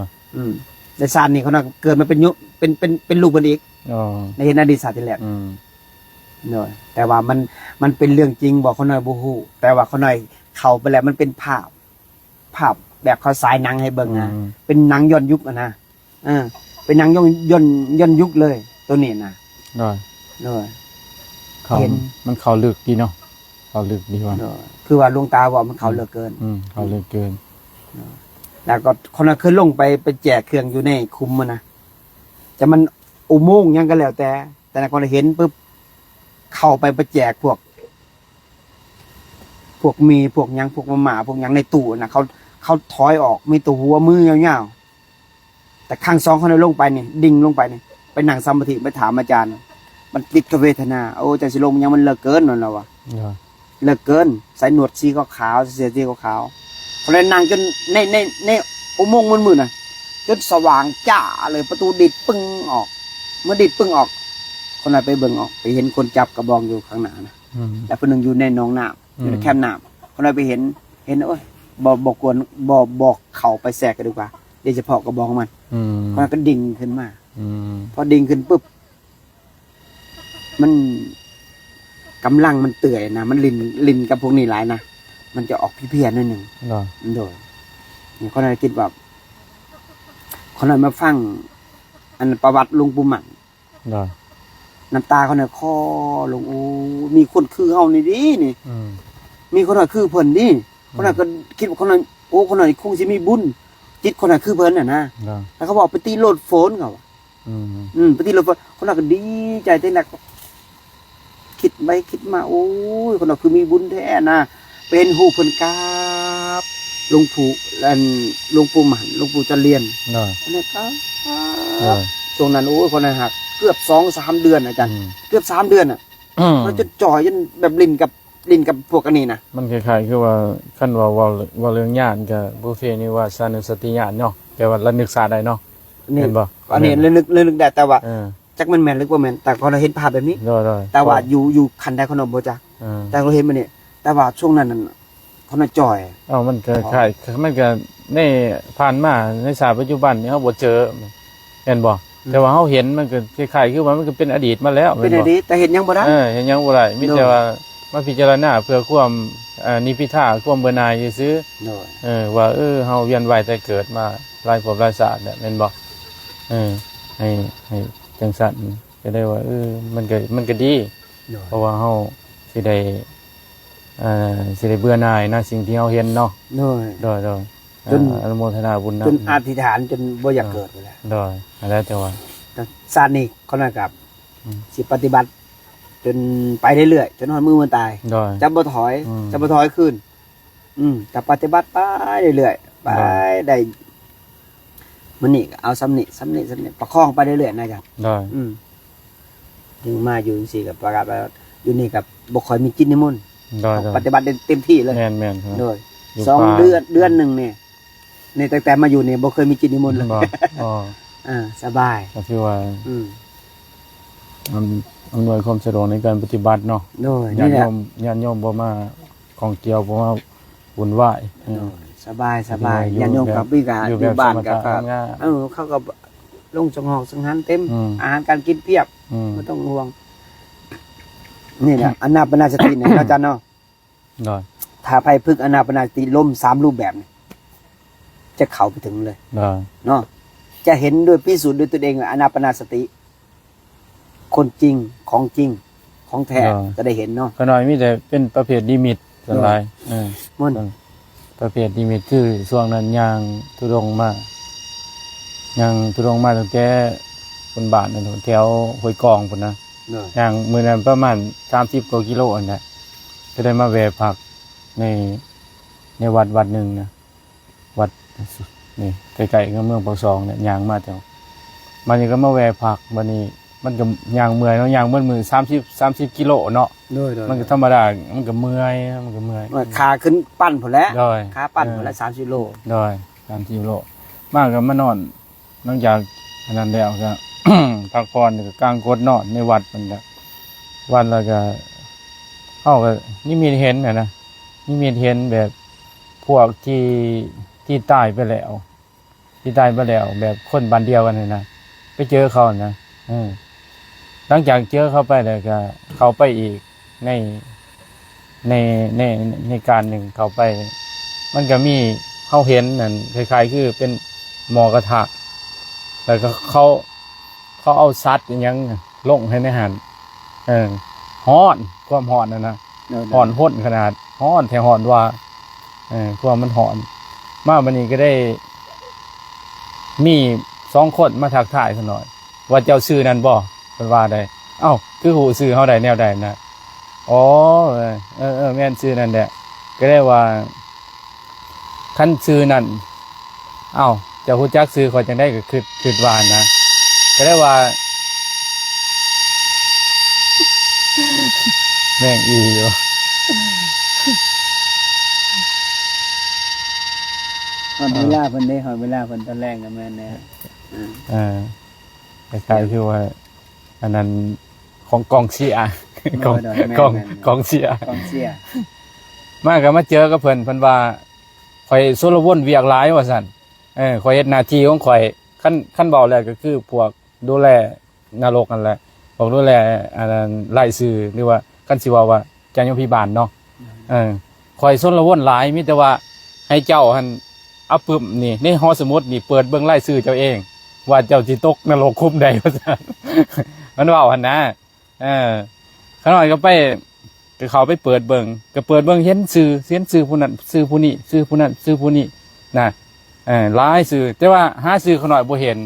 ในศาสตร์นี่เขาน่ะเกิดมาเป็นยุเป็นลูกมันอีก อ๋อ ในเห็นอดีตศาสตร์ที่แรก อืม เนาะแต่ว่ามันเป็นเรื่องจริงบอกเขาหน่อยบ่ฮู้แต่ว่าเขาหน่อยเข้าไปแล้วมันเป็นภาพแบบเขาสายหนังให้เบิ่งนะเป็นหนังย้อนยุคนะเป็นหนังย้อนยุคเลย ตัวนี้นะ ได้ เนาะ เขา เห็น มันเข้าลึกดีเนาะเข้าลึกดีว่า เนาะคือว่าหลวงตาว่ามันเข้าเหลือเกิน เข้าลึกเกิน แล้วก็คนน่ะเคยลงไปแจกเครื่องอยู่ในคุมมันนะจะมันอุโมงค์หยังก็แล้วแต่ละคนเห็นปุ๊บเข้าไปแจกพวกมีพวกหยังพวกมาม่าพวกหยังในตู้นะเขาถอยออกมีตัวหัวมือยาวๆแต่ข้างสองเขาเลยลงไปนี่ดิ่งลงไปนี่ไปนั่งสมาธิไปถามอาจารย์ มันติดกับเวทนาโอ้อาจารย์สิลงยังมันเลิกเกินนั่นแล้ววะ ได้ เลิกเกินใส่หนวดสีขาวๆเสียสีขาวๆเขาเลยนั่งจนในอุโมงค์มืดๆน่ะจนสว่างจ้าเลยประตูดิดปึ้งออกเมื่อดิดปึ้งออกคนไหนไปเบิ่งออกไปเห็นคนจับกระบองอยู่ข้างหน้านะ อืม แล้วคนหนึ่งอยู่ในหนองน้ำอยู่ในแคมป์น้ำคนไหนไปเห็น เห็นโอ้ยบ่กวนบ่เข้าไปแทรกกันดีกว่าโดยเฉพาะกระบองมัน มันก็ดิ่งขึ้นมาพอดิ่งขึ้นปุ๊บมันกำลังมันเตื่อยนะมันลินกับพวกนี้หลายนะมันจะออกเพี้ยนๆนิดนึงโดยนี่คนนั้นคิดว่าคนนั้นมาฟังอันประวัติลุงปู่หมันน้ำตาเขาเนี่ยคอลงโอ้มีคนคือเฮานี่ดินี่มีคนนั้นคือเพิ่นนี่คนนั้นก็คิดว่าคนนั้นโอ้คนนั้นคงสิมีบุญจิตคนนั้นคือเพิ่นน่ะนะแล้วเขาบอกไปตีโลดโฟนเขาไปตีโลดโฟนคนนั้นก็ดีใจแต่นักคิดไปคิดมาโอ้ยคนนั้นคือมีบุญแท้นะเป็นหูเพิ่นกราบหลวงปู่หลวงปู่หมันหลวงปู่จะเรียนคนนั้นครับช่วงนั้นโอ้ยคนนั้นหักเกือบ 2-3 เดือนอาจารย์เกือบ3 เดือนอ่ะมันจะจ่อยจนแบบลิ้นกับพวกอันนี้นะมันคล้ายๆคือว่าขั้นว่าเรื่องญาณกับบุฟเฟ่นี่ว่าสานุสติญาณเนาะแปลว่าระลึกษาได้เนาะเห็นบ่อันนี้ระลึกได้แต่ว่าจักมันแม่นหรือบ่แม่นแต่พอเราเห็นภาพแบบนี้แต่ว่าอยู่คันใดคนบ่บ่จักแต่เราเห็นมันนี่แต่ว่าช่วงนั้นเขาน่ะจ่อยมันคล้ายๆมันก็ในผ่านมาในสมัยปัจจุบันนี่เฮาบ่เจอเห็นบ่แต่ว่าเฮาเห็นมันก็คล้ายๆคือว่ามันก็เป็นอดีตมาแล้วเป็นอดีตแต่เห็นยังบ่ได้เห็นยังบ่ได้มีแต่ว่ามาพิจารณาเพื่อความนิพพิทาความเบื่อหน่ายซื่อว่าเฮาเวียนว่ายแต่เกิดมาหลายภพหลายชาติเนี่ยแม่นบ่ให้จังซั่นก็ได้ว่ามันก็ดีเพราะว่าเฮาสิได้เบื่อหน่ายนะสิ่งที่เฮาเห็นเนาะโดยจนอนุโมทนาบุญนะจนอธิษฐานจนบ่อยากเกิดแล้วโดยแล้วแต่ว่าชาตินี้เขาน่ะครับสิปฏิบัติจนไปเรื่อยๆจนฮอดมือมันตายจะบ่ถอยขึ้นแต่ปฏิบัติไปเรื่อยๆไปได้มันนี่เอาซ้ำนี่ประคองไปเรื่อยๆนะครับถึงมาอยู่จังซี่ก็ประกาศว่าอยู่นี่กับบ่ค่อยมีจิตนิมนต์ปฏิบัติเต็มที่เลยแม่นๆโดย2 เดือนนึงนี่ในตั้งแต่มาอยู่นี่บ่เคยมีจิตนิมนต์เลยสบายก็คือว่าอำนวยความสะดวกในการปฏิบัติเนาะญาติโยมบ่มาของเกี่ยวบ่มาวุ่นวายสบายญาติโยมกับพี่กะอยู่บ้านก็เขาก็ลงสังหอกสังหารเต็มอาหารการกินเพียบไม่ต้องห่วงนี่แหละอานาปานสติเนี่ยอาจารย์เนาะถ้าไผพึกอานาปานสติล่ม3รูปแบบจะเข้าไปถึงเลยเนาะจะเห็นด้วยพิสูจน์ด้วยตัวเองอานาปานสติคนจริงของแท้จะได้เห็นเนาะขน้อยมีแต่เป็นประเภทนิมิตส่วนหลายมันประเภทนิมิตคือช่วงนั้นยางทุรงมาตั้งแต่คนบ้านนั่นแถวห้วยกองพุ่นนะอย่างมื้อนั้นประมาณ30 กว่ากิโลอันน่ะก็ได้มาแวะพักในวัดนึงนะวัดนี่ใกล้ๆกับเมืองปากซองเนี่ยย่างมาแถวมันนี่ก็มาแวะพักบัดนี้มันก็ย่างเมื่อยเนาะย่างเมื่อมือ30 กิโลเนาะมันก็ธรรมดามันก็เมื่อยขาขึ้นปั้นพุ่นแล้วขาปั้นพุ่นแล้ว30 โล30 โลมากก็มานอนหลังจากนั้นแล้วก็ พักผ่อนก็กางกดนอนในวัดมันก็วันแล้วก็เฮาก็นิมิตเห็นนะนิมิตเห็นแบบพวกที่ตายไปแล้วแบบคนบ้านเดียวกันนะไปเจอเขานะหลังจากเจอเข้าไปแล้วก็เข้าไปอีกในการหนึ่งเข้าไปมันก็มีเขาเห็นนั่นคล้ายๆคือเป็นหมอกระทะแล้วก็เขาเอาซัดอย่างลงให้ในหันฮ้อนความฮ้อนนะฮ้อนพ่นขนาดฮ้อนแถวฮ้อนว่าความมันฮ้อนมาวันนี้ก็ได้มี2 คนมาทักทายซะหน่อยว่าเจ้าชื่อนั้นบ่เพิ่นว่าได้เอ้าคือฮู้ชื่อเฮาได้แนวใดนะอ๋อแม่นชื่อนั้นแหละก็ได้ว่าคันชื่อนั้นเอ้าเจ้าฮู้จักชื่อเขาจังได๋ก็คิดว่านะก็ได้ว่าแม่งอีอยู่เวลาเพิ่นได้เวลาเพิ่นตอนแรกก็แม่นแน่คล้ายๆคือว่าอันนั้นของกองเชียร์กองเชียร์ มาก็มาเจอกับเพิ่นว่าข่อยโซโลวนเวียกหลายว่าซั่นข่อยเฮ็ดหน้าที่ของข่อยคันเว้าแล้วก็คือพวกดูแลนรกนั่นแหละพวกดูแลอันนั้นไล่ซื่อหรือว่าคันสิว่าจัญญพิบาลเนาะข่อยโซโลวนหลายมีแต่ว่าให้เจ้าหั่นเอาปึ้มนี่ในหอสมุดนี่เปิดเบิ่งไล่ซื่อเจ้าเอง ว่าเจ้าสิตกนรกคุมใดว่าซั่น มันเว้าหั่นนะขน้อยก็ไปก็เขาไปเปิดเบิ่งก็เปิดเบิ่งเห็นชื่อผู้นั้นชื่อผู้นี้ชื่อผู้นั้นชื่อผู้นี้นะหลายชื่อแต่ว่าหาชื่อขน้อยบ่เห็น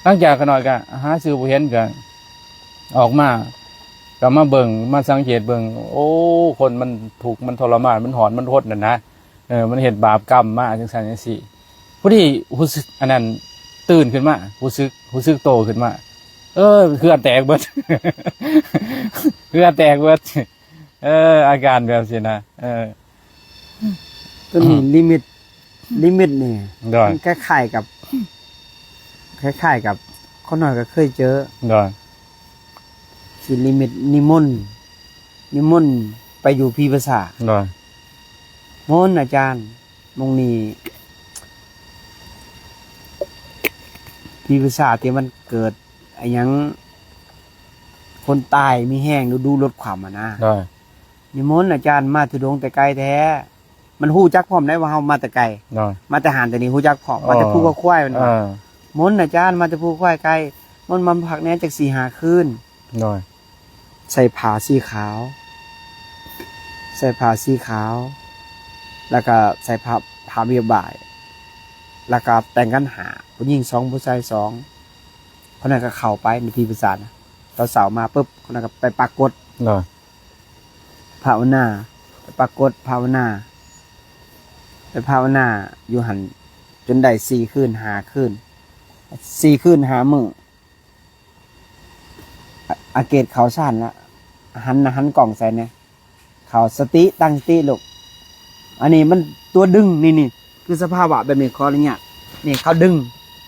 หลังจากขน้อยก็หาชื่อบ่เห็นก็ออกมาก็มาเบิ่งมาสังเกตเบิ่งโอ้คนมันถูกข์มันทรมานมันหอนมันทดนั่นนะมันเฮ็ดบาปกรรมมาจังซั่นจังซี่พอดีรู้สึกอันนั้นตื่นขึ้นมารู้สึกโตขึ้นมาเครื่องแตกเบิด เครื่องแตกเบิดอาการแบบนี้นะตัวนี้ลิมิตนี่ ดอย มันคล้ายๆกับคนหน่อยก็เคยเจอ ดอย สิลิมิตนิมนต์ไปอยู่พีภาษา ดอย มนต์อาจารย์มงนี้พีภาษาที่มันเกิดไอ้หยังคนตายมีแห้งดูลดความอ่ะนะ ดอย นิมนต์อาจารย์มาทุดงแต่ไกลแท้ มันฮู้จักพร้อมได้ว่าเฮามาแต่ไกล ดอย มาแต่หานแต่นี่ฮู้จักพร้อมมาแต่ผู้ก็ควายมันว่ามนต์อาจารย์มาแต่ผู้ควายไกลมนต์มันพักแน่จาก4-5คืน ดอย ใส่ผ้าสีขาว แล้วก็ใส่ผ้าเบียบบ่าย แล้วก็แต่งกันหาผู้หญิง2ผู้ชาย2คนนั้นก็เข้าไปในที่ประสาทนะตอนเสาร์มาปุ๊บคนนั้นก็ไปปรากฏ ดอย ภาวนาไปปรากฏภาวนาอยู่หันจนได้4 คืน 5 คืน 4 คืน 5 มื้ออาเกตเขาซ่านละหันกล่องใส่เนี่ยเขาสติตั้งสติลูกอันนี้มันตัวดึงนี่คือสภาวะแบบนี้คออะไรเงี้ยนี่เขาดึง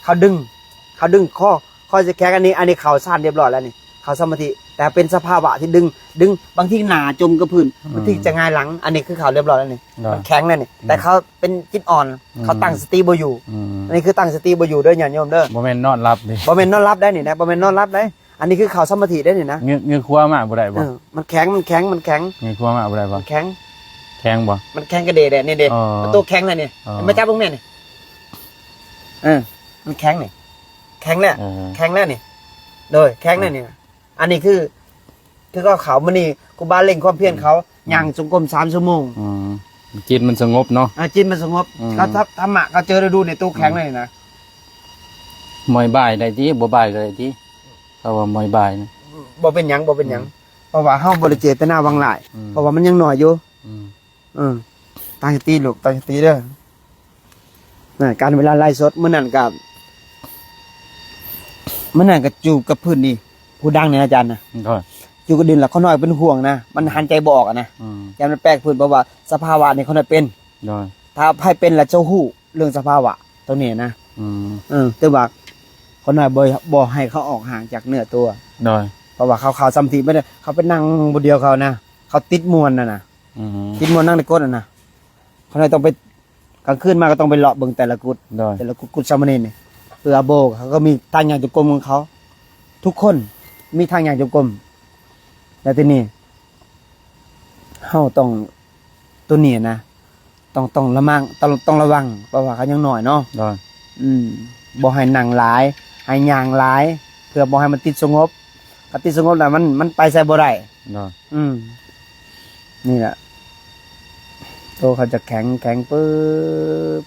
ข้อจะแข็งอันนี้เขาซ่านเรียบร้อยแล้วนี่เขาสมาธิแต่เป็นสภาวะที่ดึงบางทีหนาจมกับพื้นบางทีจะง่ายหลังอันนี้คือเขาเรียบร้อยแล้วนี่มันแข็งแล้วนี่แต่เขาเป็นจิตอ่อนเขาตั้งสติบ่อยู่อันนี้คือตั้งสติบ่อยู่เด้อญาติโยมเด้อ บ่แม่นนอนหลับดิ บ่แม่นนอนรับได้นี่นะบ่แม่นนอนรับได้อันนี้คือเขาสมาธิได้นี่นะเงือครัวมาบ่ได้บ่ มันแข็ง เงือครัวมาบ่ได้บ่ มันแข็ง แข็งบ่ มันแข็งกระเดะนี่เด้ตัวแข็งเลยนี่มาจับพวกแม่นี่มันแข็งนี่แข็งแล้วแข็งแล้วนี่โดยแข็งแล้วนี่อันนี้คือก็เขามันนี่กูบาเล่งความเพียรเขาย่างจงกรม3 ชั่วโมงจิตมันสงบเนาะจิตมันสงบเขาธรรมะเขาเจอดูในตัวแข็งเลยนะ มอยบ่ายได้ติบ่บ่ายก็ได้ติเพราะว่ามอยบ่ายนะ บ่เป็นหยังเพราะว่าเฮาบ่ได้เจตนาวังหลายเพราะว่ามันยังน้อยอยู่ตั้งสติลูกตั้งสติเด้อการเวลาไล่สดมื้อนั้นก็จูบกับพื้นนี่ผู้ดังเนี่ยอาจารย์นะจูบกับดินแล้วเขาน้อยเป็นห่วงนะมันหันใจบ่ออกนะยามมันแปลกพื้นเพราะว่าสภาวะนี่เขาน้อยเป็นถ้าให้เป็นแล้วเจ้าฮู้เรื่องสภาวะตัวนี้นะแต่ว่าเขาน้อยบ่ให้เขาออกห่างจากเนื้อตัวเพราะว่าเขาสัมผัสไม่ได้เขาไปนั่งบนเดียวเขานะเขาติดมวนน่ะนะติดมวนนั่งในก้นน่ะนะเขาน้อยต้องไปกลางคืนมาก็ต้องไปเลาะเบิ่งแต่ละกุศสามเณรนี่เพื่อโบเขาก็มีทางอย่างจงกรมของเขาทุกคนมีทางอย่างจงกรมแต่ทีนี้เฮาต้องตัวนี้นะต้องระมังต้องระวังเพราะว่าเขายังน้อยเนาะบ่ให้นั่งหลายให้ย่างหลายเพื่อบ่ให้มันติดสงบถ้าติดสงบแล้วมันไปใส่บ่ได้นี่แหละตัวเขาจะแข็งปึ๊บ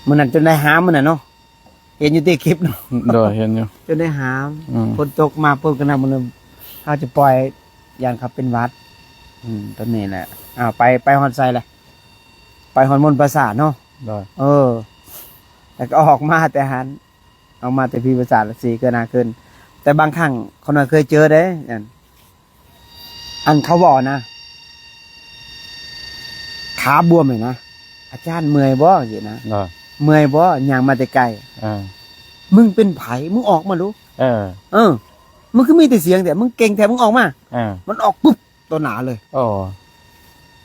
มันนั่นจนได้หามมันน่ะเนาะเห็นอยู่ที่คลิปเนาะเห็นอยู่จนได้หามคนตกมาปุ๊บก็นำมันเขาจะปล่อยยานขับเป็นวัดตัวนี้แหละไปฮอนไซเลยไปฮอนมนต์ประสาทเนาะแล้วก็ออกมาแต่หันออกมาแต่พี่ประสาทละสีเกินนาขึ้นแต่บางครั้งคนเคยเจอเด้อันเขาบอกนะขาบวมเลยนะอาจารย์เมื่อยบ่สินะเมื่อยบ่ย่างมาแต่ไกลมึงเป็นไผมึงออกมาดูมึงคือมีแต่เสียงแต่มึงเก่งแต่มึงออกมามันออกปุ๊บตัวหนาเลย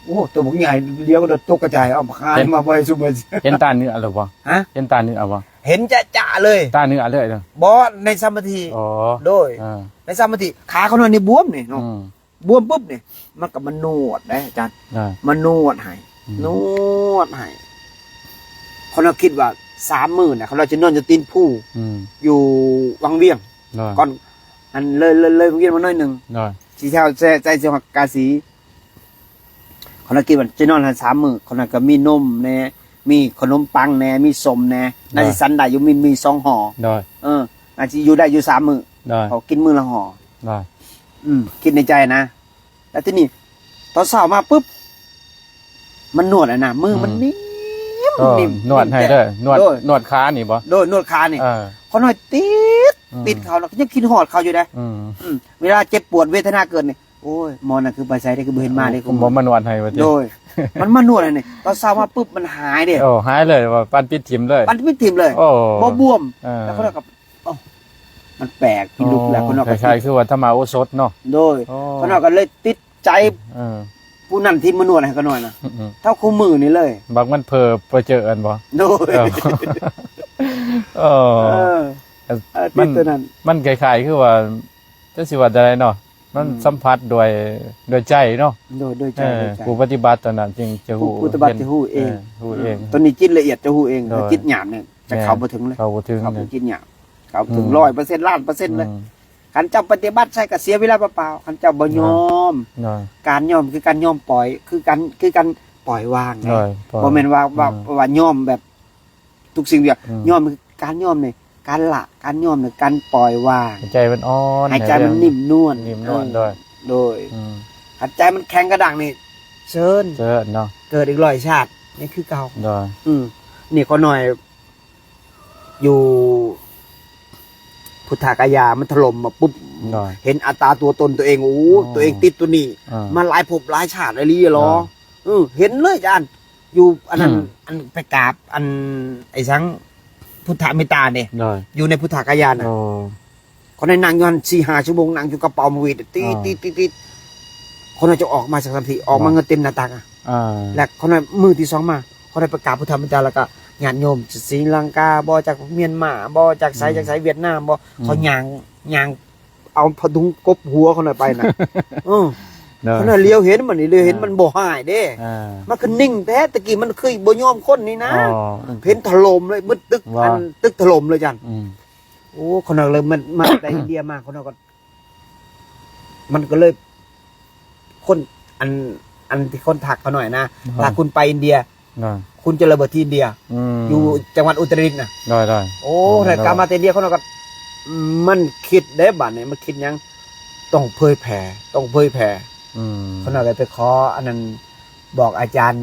โอ้ตัวบักใหญ่เลี้ยวก็ตกกระจายเอามาขายมาบ่ให้ซุมื้อ เห็นตาเนื้อหรือบ่ ฮะ เห็นตาเนื้อบ่ เห็นจะเลย ตาเนื้อเลยเนาะ บ่ในสมาธิ อ๋อ โดย อ่า ในสมาธิขาเขาหน่อยนี่บวมนี่เนาะ อืม บวมปุ๊บนี่มันก็มานวดได้อาจารย์ ได้ มานวดให้ อืม นวดให้เขาเราคิดว่า30,000น่ะเขาเราจะนอนจะตีนผู้ อืม อยู่วังเวียง ได้ ก่อนอันเลยวังเวียงมาหน่อยหนึง ได้ สีเทาใจเสียงกาสีคนละกินวันจะนอนหัน30,000คนนั้นก็มีนมแน่มีขนมปังแน่มีสมแน่น่าจะสันได้อยู่มี2ห่อ ได้ น่าจะอยู่ได้อยู่3 มื้อ ได้ เขากินมื้อละห่อ ได้ คิดในใจนะแล้วทีนี้ตอนเช้ามาปุ๊บมันนวดอ่ะนะมือมันนิ่ม ก็ นิ่ม นวดให้เด้อนวด โดย นวดขานี่บ่ โดยนวดขานี่ เออ เขาหน่อยติด อืม ติดเขาแล้วก็ยังคิดหอดเขาอยู่นะ อืม เวลาเจ็บปวดเวทนาเกิดนี่โอ้ยหมอน่ะคือไปใช้ได้คือบ่เห็นมาเลย ผมบ่มานวดให้ว่าติ โดย มันมานวดอะไรนี่ตอนเช้ามาปุ๊บมันหายเด้ โอ้หายเลยว่าปันปิดทิ่มเลย มันไม่ทิ่มเลย โอ้ บ่บวม เออ แล้วเขาเลยกับมันแปลกพี่ลุกแล้วคนนอก คล้ายๆคือว่าถ้ามาโอสถเนาะ โดย โอ้ คนนอกก็เลยติดใจ เออ ผู้นั้นที่มานวดให้เขาหน่อยนะ อืม เท่าคู่มือนี่เลย บางมันเผลอไปเจออันบ่ โดย เออเออ ติดตัวนั้น มันคล้ายๆคือว่าจะสิว่าอะไรเนาะมันสัมผัสด้วยใจเนาะ โดยใจ เออผู้ปฏิบัติตอนนั้นจึงจะฮู้ ผู้ปฏิบัติจะฮู้เอง ฮู้เอง ตอนนี้จิตละเอียดจะฮู้เอง โดย จิตหยาบเนี่ยจะเข้าบ่ถึงเลย เข้าบ่ถึง เข้า เล บ่ ย จิตหยาบเข้าบ่ถึง อืม 100%ล้านเปอร์เซ็นต์เลย อืม คันเจ้าปฏิบัติใช่ก็เสียเวลาเปล่าๆคันเจ้าบ่ยอม หน่อย การยอมคือการยอมปล่อยคือการปล่อยวางไง หน่อย บ่แม่นว่า อืม ว่ายอมแบบทุกสิ่งอย่าง อืม ยอมคือการยอมเนี่ยการละการยอมเนี่ยการปล่อยวาง ใจมันอ่อน หายใจมันนิ่มนวล นิ่มนวลด้วย โดย อืม หายใจมันแข็งกระดังนี่เชิญ เจอเนาะ เกิดอีก100ชาตินี่คือเก่า หน่อย นี่ก็หน่อย อยู่พุทธากายามันถล่มมาปุ๊บ หน่อย เห็นอัตราตัวตนตัวเองโอ้โห อ๋อ ตัวเองติดตัวนี้ อ่า มาหลายภพหลายชาติอะไรหรอ อ่า เห็นเลยอาจารย์อยู่อันนั้น อืม อันไปกราบอันไอ้สังพุทธเมตตาเนี่ย หน่อย อยู่ในพุทธากายาน่ะ โอ้ คนในนางยอน4-5 ชั่วโมงนางอยู่กระเป๋ามาวีดตี อ่า ตีคนนั้นจะออกมาสักทีออกมาเงินเต็มหน้าตักอ่ะ อ่า และคนนั้นมือที่2มาคนนั้นประกราศพุทธเมตตาแล้วก็ญาติโยมจากศรีลังกาบ่จากเมียนมาบ่จากไสจากไสเวียดนามบ่เขาย่างเอาพดุงกบหัวคนนั้นไปน่ะ หน่อย คนนั้นเลี้ยวเห็นมันนี่เลี้ยวเห็นมันบ่หายเด้ อ่า มันก็นิ่งแท้ตะกี้มันเคยบ่ยอมคนนี่นะ อ๋อ เห็นถล่มเลยมึดตึก ว่า อันตึกถล่มเลยจัน อืม โอ้คนนั้นเลยมันมา แต่อินเดียมาคนนั้นก็มันก็เลย คนอันที่คนถักเขาหน่อยนะถ้าคุณไปอินเดีย หน่อย คุณจะระเบิดที่อินเดีย ม อยู่จังหวัดอุตรดิตถ์นะ ได้ได้ โอ้แต่การมาแต่อินเดียเขาก็มันคิดได้บัดเนี่ยมันคิดหยังต้องเผยแผ่ต้องเผยแผ่ อืม เขาหน่อยไปขออันนั้นบอกอาจารย์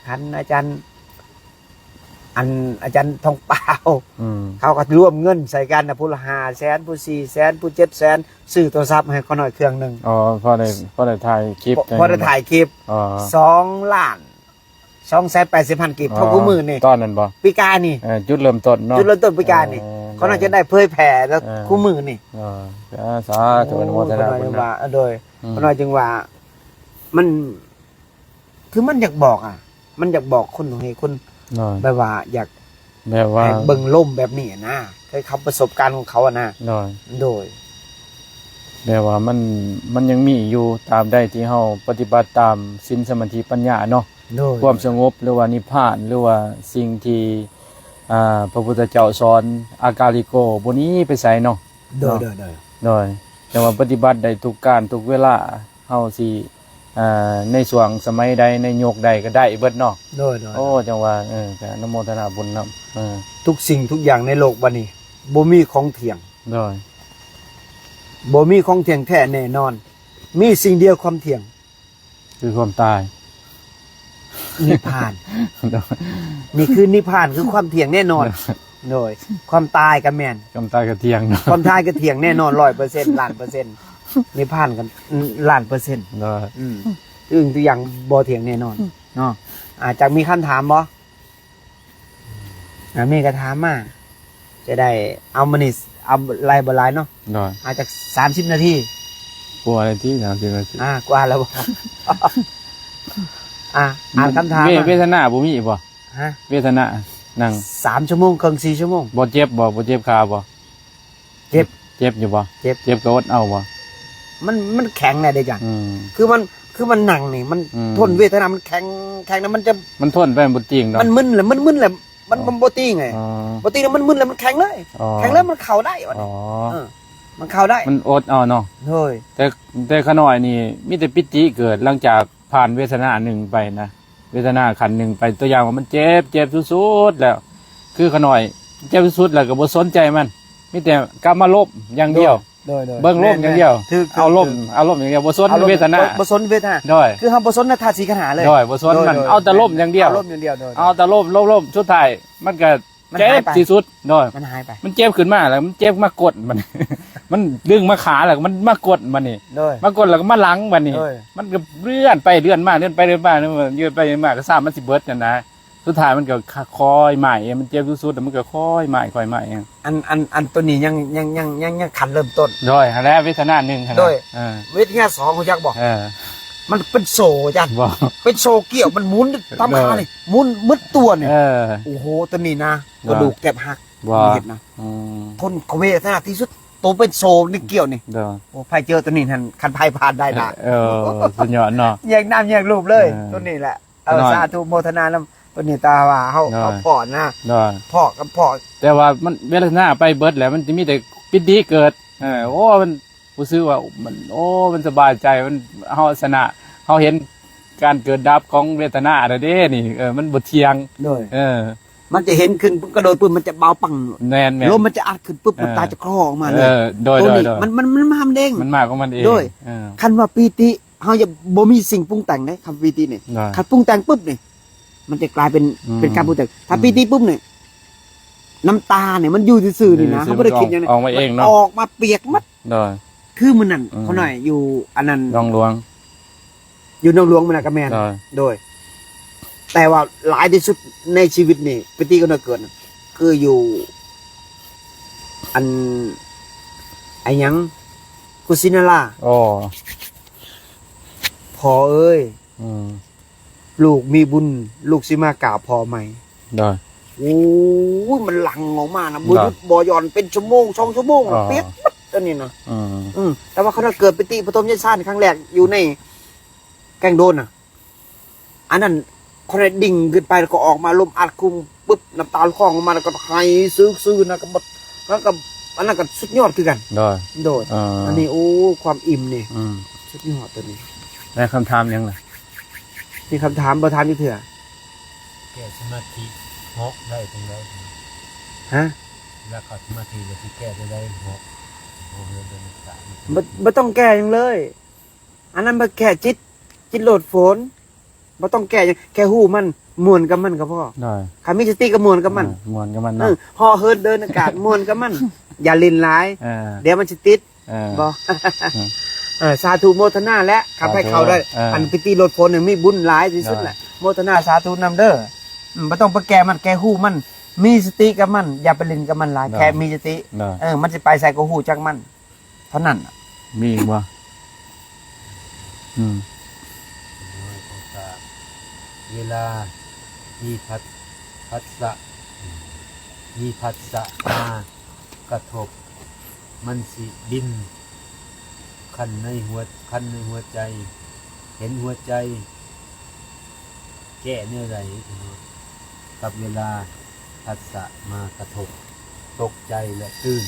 ขันอาจารย์ทองเปล่า อืม เขาก็ร่วมเงินใส่กันนะผู้ละ500,000ผู้400,000ผู้700,000ซื้อโทรศัพท์ให้เขาหน่อยเครื่องหนึ่ง อ๋อพอได้ถ่ายคลิป พอได้ถ่ายคลิป อ๋อ 2,280,000 กีบเท่าคู่มือนี่ ตอนนั้นบ่ ปีกานี่ จุดเริ่มต้นเนาะ จุดเริ่มต้นปีกานี่เขาน่าจะได้เผยแผ่แล้ว เออ คู่มือนี่ อ๋อสาธุอนุโมทนา เขา บุ จึ ญ ง นะ ว่าโดย อืม เขาน่าจึงว่ามันคือมันอยากบอกอ่ะ มันอยากบอกคนให้คน หน่อย แบบว่าอยาก แบบว่า ให้เบิ่งล่มแบบนี้นะเคยเขาประสบการณ์ของเขาอะนะ หน่อย โดย แบบว่ามันยังมีอยู่ตามได้ที่เฮาปฏิบัติตามศีลสมาธิปัญญาเนาะ โดย ความสงบหรือว่านิพพานหรือว่าสิ่งที่พระพุทธเจ้าสอนอากาลิโกบ่นี้ไปใส่เนาะ โดย โดยแต่ว่าปฏิบัติได้ทุกการทุกเวลาเฮาสิในช่วงสมัยใดในโยกใดก็ได้เบิดเนาะ โดย โอ้จังว่าก็อนุโมทนาบุญนำ ทุกสิ่งทุกอย่างในโลกบัดนี้บ่มีของเที่ยง โดย บ่มีของเที่ยงแท้แน่นอน มีสิ่งเดียวความเที่ยง คือความตาย นิพพาน นี่คือนิพพานคือความเที่ยงแน่นอน โดยความตายกับแม่น ความตายก็เที่ยงเนาะ ความตายก็เที่ยงแน่นอน 100%ล้านเปอร์เซ็นต์นิพพานกันล้านเปอร์เซ็นต์ โดย อึ้งตัวอย่างบ่เที่ยงแน่นอนเนาะจะมีคำถามบ่มีก็ถามมาจะได้เอามานี่เอาไล่บ่หลายเนาะ โดย อาจจะ30 นาที กลัวอะไรที่30นาที กว่าแล้วบ่ อ่านคำถาม เวทนาบ่มีบ่ ฮะ เวทนานั่ง 3 ชั่วโมงครึ่ง4 ชั่วโมง บ่เจ็บขาบ่ เจ็บ เจ็บอยู่บ่ เจ็บ เจ็บก็อดเอาบ่ มันแข็งแน่เด้จัง อืม คือมันหนังนี่มัน อืม ทนเวทนามันแข็งนะมันจะ มันทนไปบ่จริงดอก มันมึนแหละมันบ่ตีไง อ๋อ บ่ตีแล้วมันมึนแล้วมันแข็งเลย อ๋อ แข็งแล้วมันเข้าได้วะ อ๋อ มันเข้าได้ มันอดเอาเนาะ เฮ้ย แต่ขน้อยนี่มีแต่ปิติเกิดหลังจากผ่านเวทนาหนึ่งไปนะเวทนาขันหนึ่งไปตัวอย่างว่ามันเจ็บสุดๆแล้ว คือขน้อยเจ็บสุดๆแล้วก็บ่สนใจมันมีแต่กลับมาลบอย่างเดียว โดย เบิ่งลมอย่างเดียว คือ เอาลมอย่างเดียวบ่สนเวทนา บ่สนเวทนา ด้วย คือเฮาบ่สนธาตุสีขันธ์หาเลย ด้วยบ่สนมันเอาแต่ลมอย่างเดียว เอาลมอย่างเดียวโดย เอาแต่ลมสุดท้ายมันก็ มัน เจ็ หาย บ ไป ที่สุดด้วย มันหายไป มันเจ็บขึ้นมาแล้วมันเจ็บมากดมัน มันดึงมาขาแล้วมันมากดมันนี่ โดย มากดแล้วก็มาหลังมันนี่ เอ้ย มันก็เลื่อนไปเลื่อนมาเลื่อนไปเลื่อนมาเลื่อนไปเลื่อนมาก็ทราบมันสิเบิดกันนะสุดท้ายมันก็คอยใหม่มันเจ็บสุดๆแต่มันก็คอยใหม่เอง อันตัวนี้ยังขันเริ่มต้น ด้วยแล้วเวทนาหนึ่งขนาด ด้วย เออ วิทยา2เขาจักบอก เออ มันเป็นโซจัน บอก เป็นโซเกี่ยวมันหมุนตามขาเลยหมุนมืดตัวเนี่ย เออ โอ้โหตัวนี้นะ ว่าก ระดูกแก็บหัก บอก เห็นนะ อืม ทนเวทนาที่สุดตัวเป็นโซนี่เกี่ยวนี่ เด้อ โอ้ไพ่เจอตัวนี้ทันคันไพ่ผ่านได้ละ เออสุดยอดเนาะ แยกน้ำแยกรูปเลย เออ ตัวนี้แหละ ขนาด สาธุโมทนาน้ำตัวนี้ตาว่าเขา ได้ เขาพ่อนะ เด้อ พ่อกับพ่อ แต่ว่ามันเวทนาไปเบิดแล้วมันจะมีแต่ปิติเกิดโอ้มันรู้สึกว่ามันโอ้มันสบายใจมันเฮาชนะเฮาเห็นการเกิดดับของเวทนาเด้นี่มันบ่เที่ยง ด้วย มัน จะเห็นขึ้นกระโดดปุ๊บมันจะเบาปัง แม่นแม่น ลมมันจะอัดขึ้นปุ๊บมันตาจะคลอออกมาเลย โดย ตัว โดย นี้ โดย มันมาทำเด้ง มันมากของมันเอง โดย เออ คันว่าปีติเขาจะบ่มีสิ่งปรุงแต่งนะคำปีติเนี่ย ได้ คันปรุงแต่งปุ๊บเนี่ยมันจะกลายเป็น อืม เป็นการปรุงแต่งถ้าปีติปุ๊บเนี่ยน้ำตาเนี่ยมันอยู่ซื่อๆนี่นะ ซื่อๆ เขาไม่ได้คิดอย่างนั้น ออกมาเองเนอะ ออกมาเปียกมัด โดย คือมันนั่น อืม เขาหน่อยอยู่อันนั้น ลองลวง อยู่นองหลวงมันนะกระแมน โดย โดย แต่ว่าหลายที่สุดในชีวิตนี่ปีติก็น่าเกิดน่ะคืออยู่ อันไอ้หยังกุซินาล่า โอ้ พอเอ้ย อืม ลูกมีบุญ ลูกสิมากราบพอไหม โดย โอ้ยมันหลังออกมานะบุญ ครับ บอยอนเป็นชั่วโมง2 ชั่วโมง อ๋อ เปียกมัดตัวนี้นะ อืม แต่ว่าเขาถ้าเกิดปิติปฐมยชาติครั้งแรกอยู่ในแกงโดนอ่ะ อันนั้นเขาได้ดิ่งขึ้นไปแล้วก็ออกมาลมอัดคุมปุ๊บน้ำตาคลองออกมาแล้วก็ไหายซื้อนะก็บดแล้วก็อันนั้นก็สุดยอดคือกัน โดย โดด อ่า อันนี้โอ้ความอิ่มนี่ อืม สุดยอดตัวนี้ แล้วคำถามยังไง มีคำถามประธานอยู่เถื่อ แก้สมาธิหกได้ตรงไหน ฮะ แล้วเขาสมาธิจะที่แก้ได้หกโอ้โหเดินสาย ไม่ต้องแก้ยังเลย อันนั้นมาแค่จิตโหลดฝนไม่ต้องแก้ยังแค่หูมันมวนกับมันก็พอ โดย ขามีสติกับมวนกับมัน มวนกับมัน เอ เนาะ อฮอเฮิร์นเดินอากาศมวนกับมัน อย่าลินร้าย เออ เดี๋ยวมันจะติด เออ บอ ม สาธุโมทนาและขับให้เขาได้ เอออั อันพิธีโหลดฝนเนี่ยมีบุญหลายที่สุดแหละโมทนาสาธุนำเด้อไม่ต้องไปแก้มันแก้หูมัน มีสติกับมัน อย่าไปลินกับมันหลายแค่มีสติ โดย มันจะไปใส่กับหูจักมันเท่านั้นน่ะ มีอีกบ่อืม น้อยของตาเวลามีพัสสะมีพัสสะมากระทบ มันสิดินคันในหัวใจ เห็นหัวใจ แก้เนื้อไหลกับเวลาพัสสะมากระทบ ตกใจและตื่น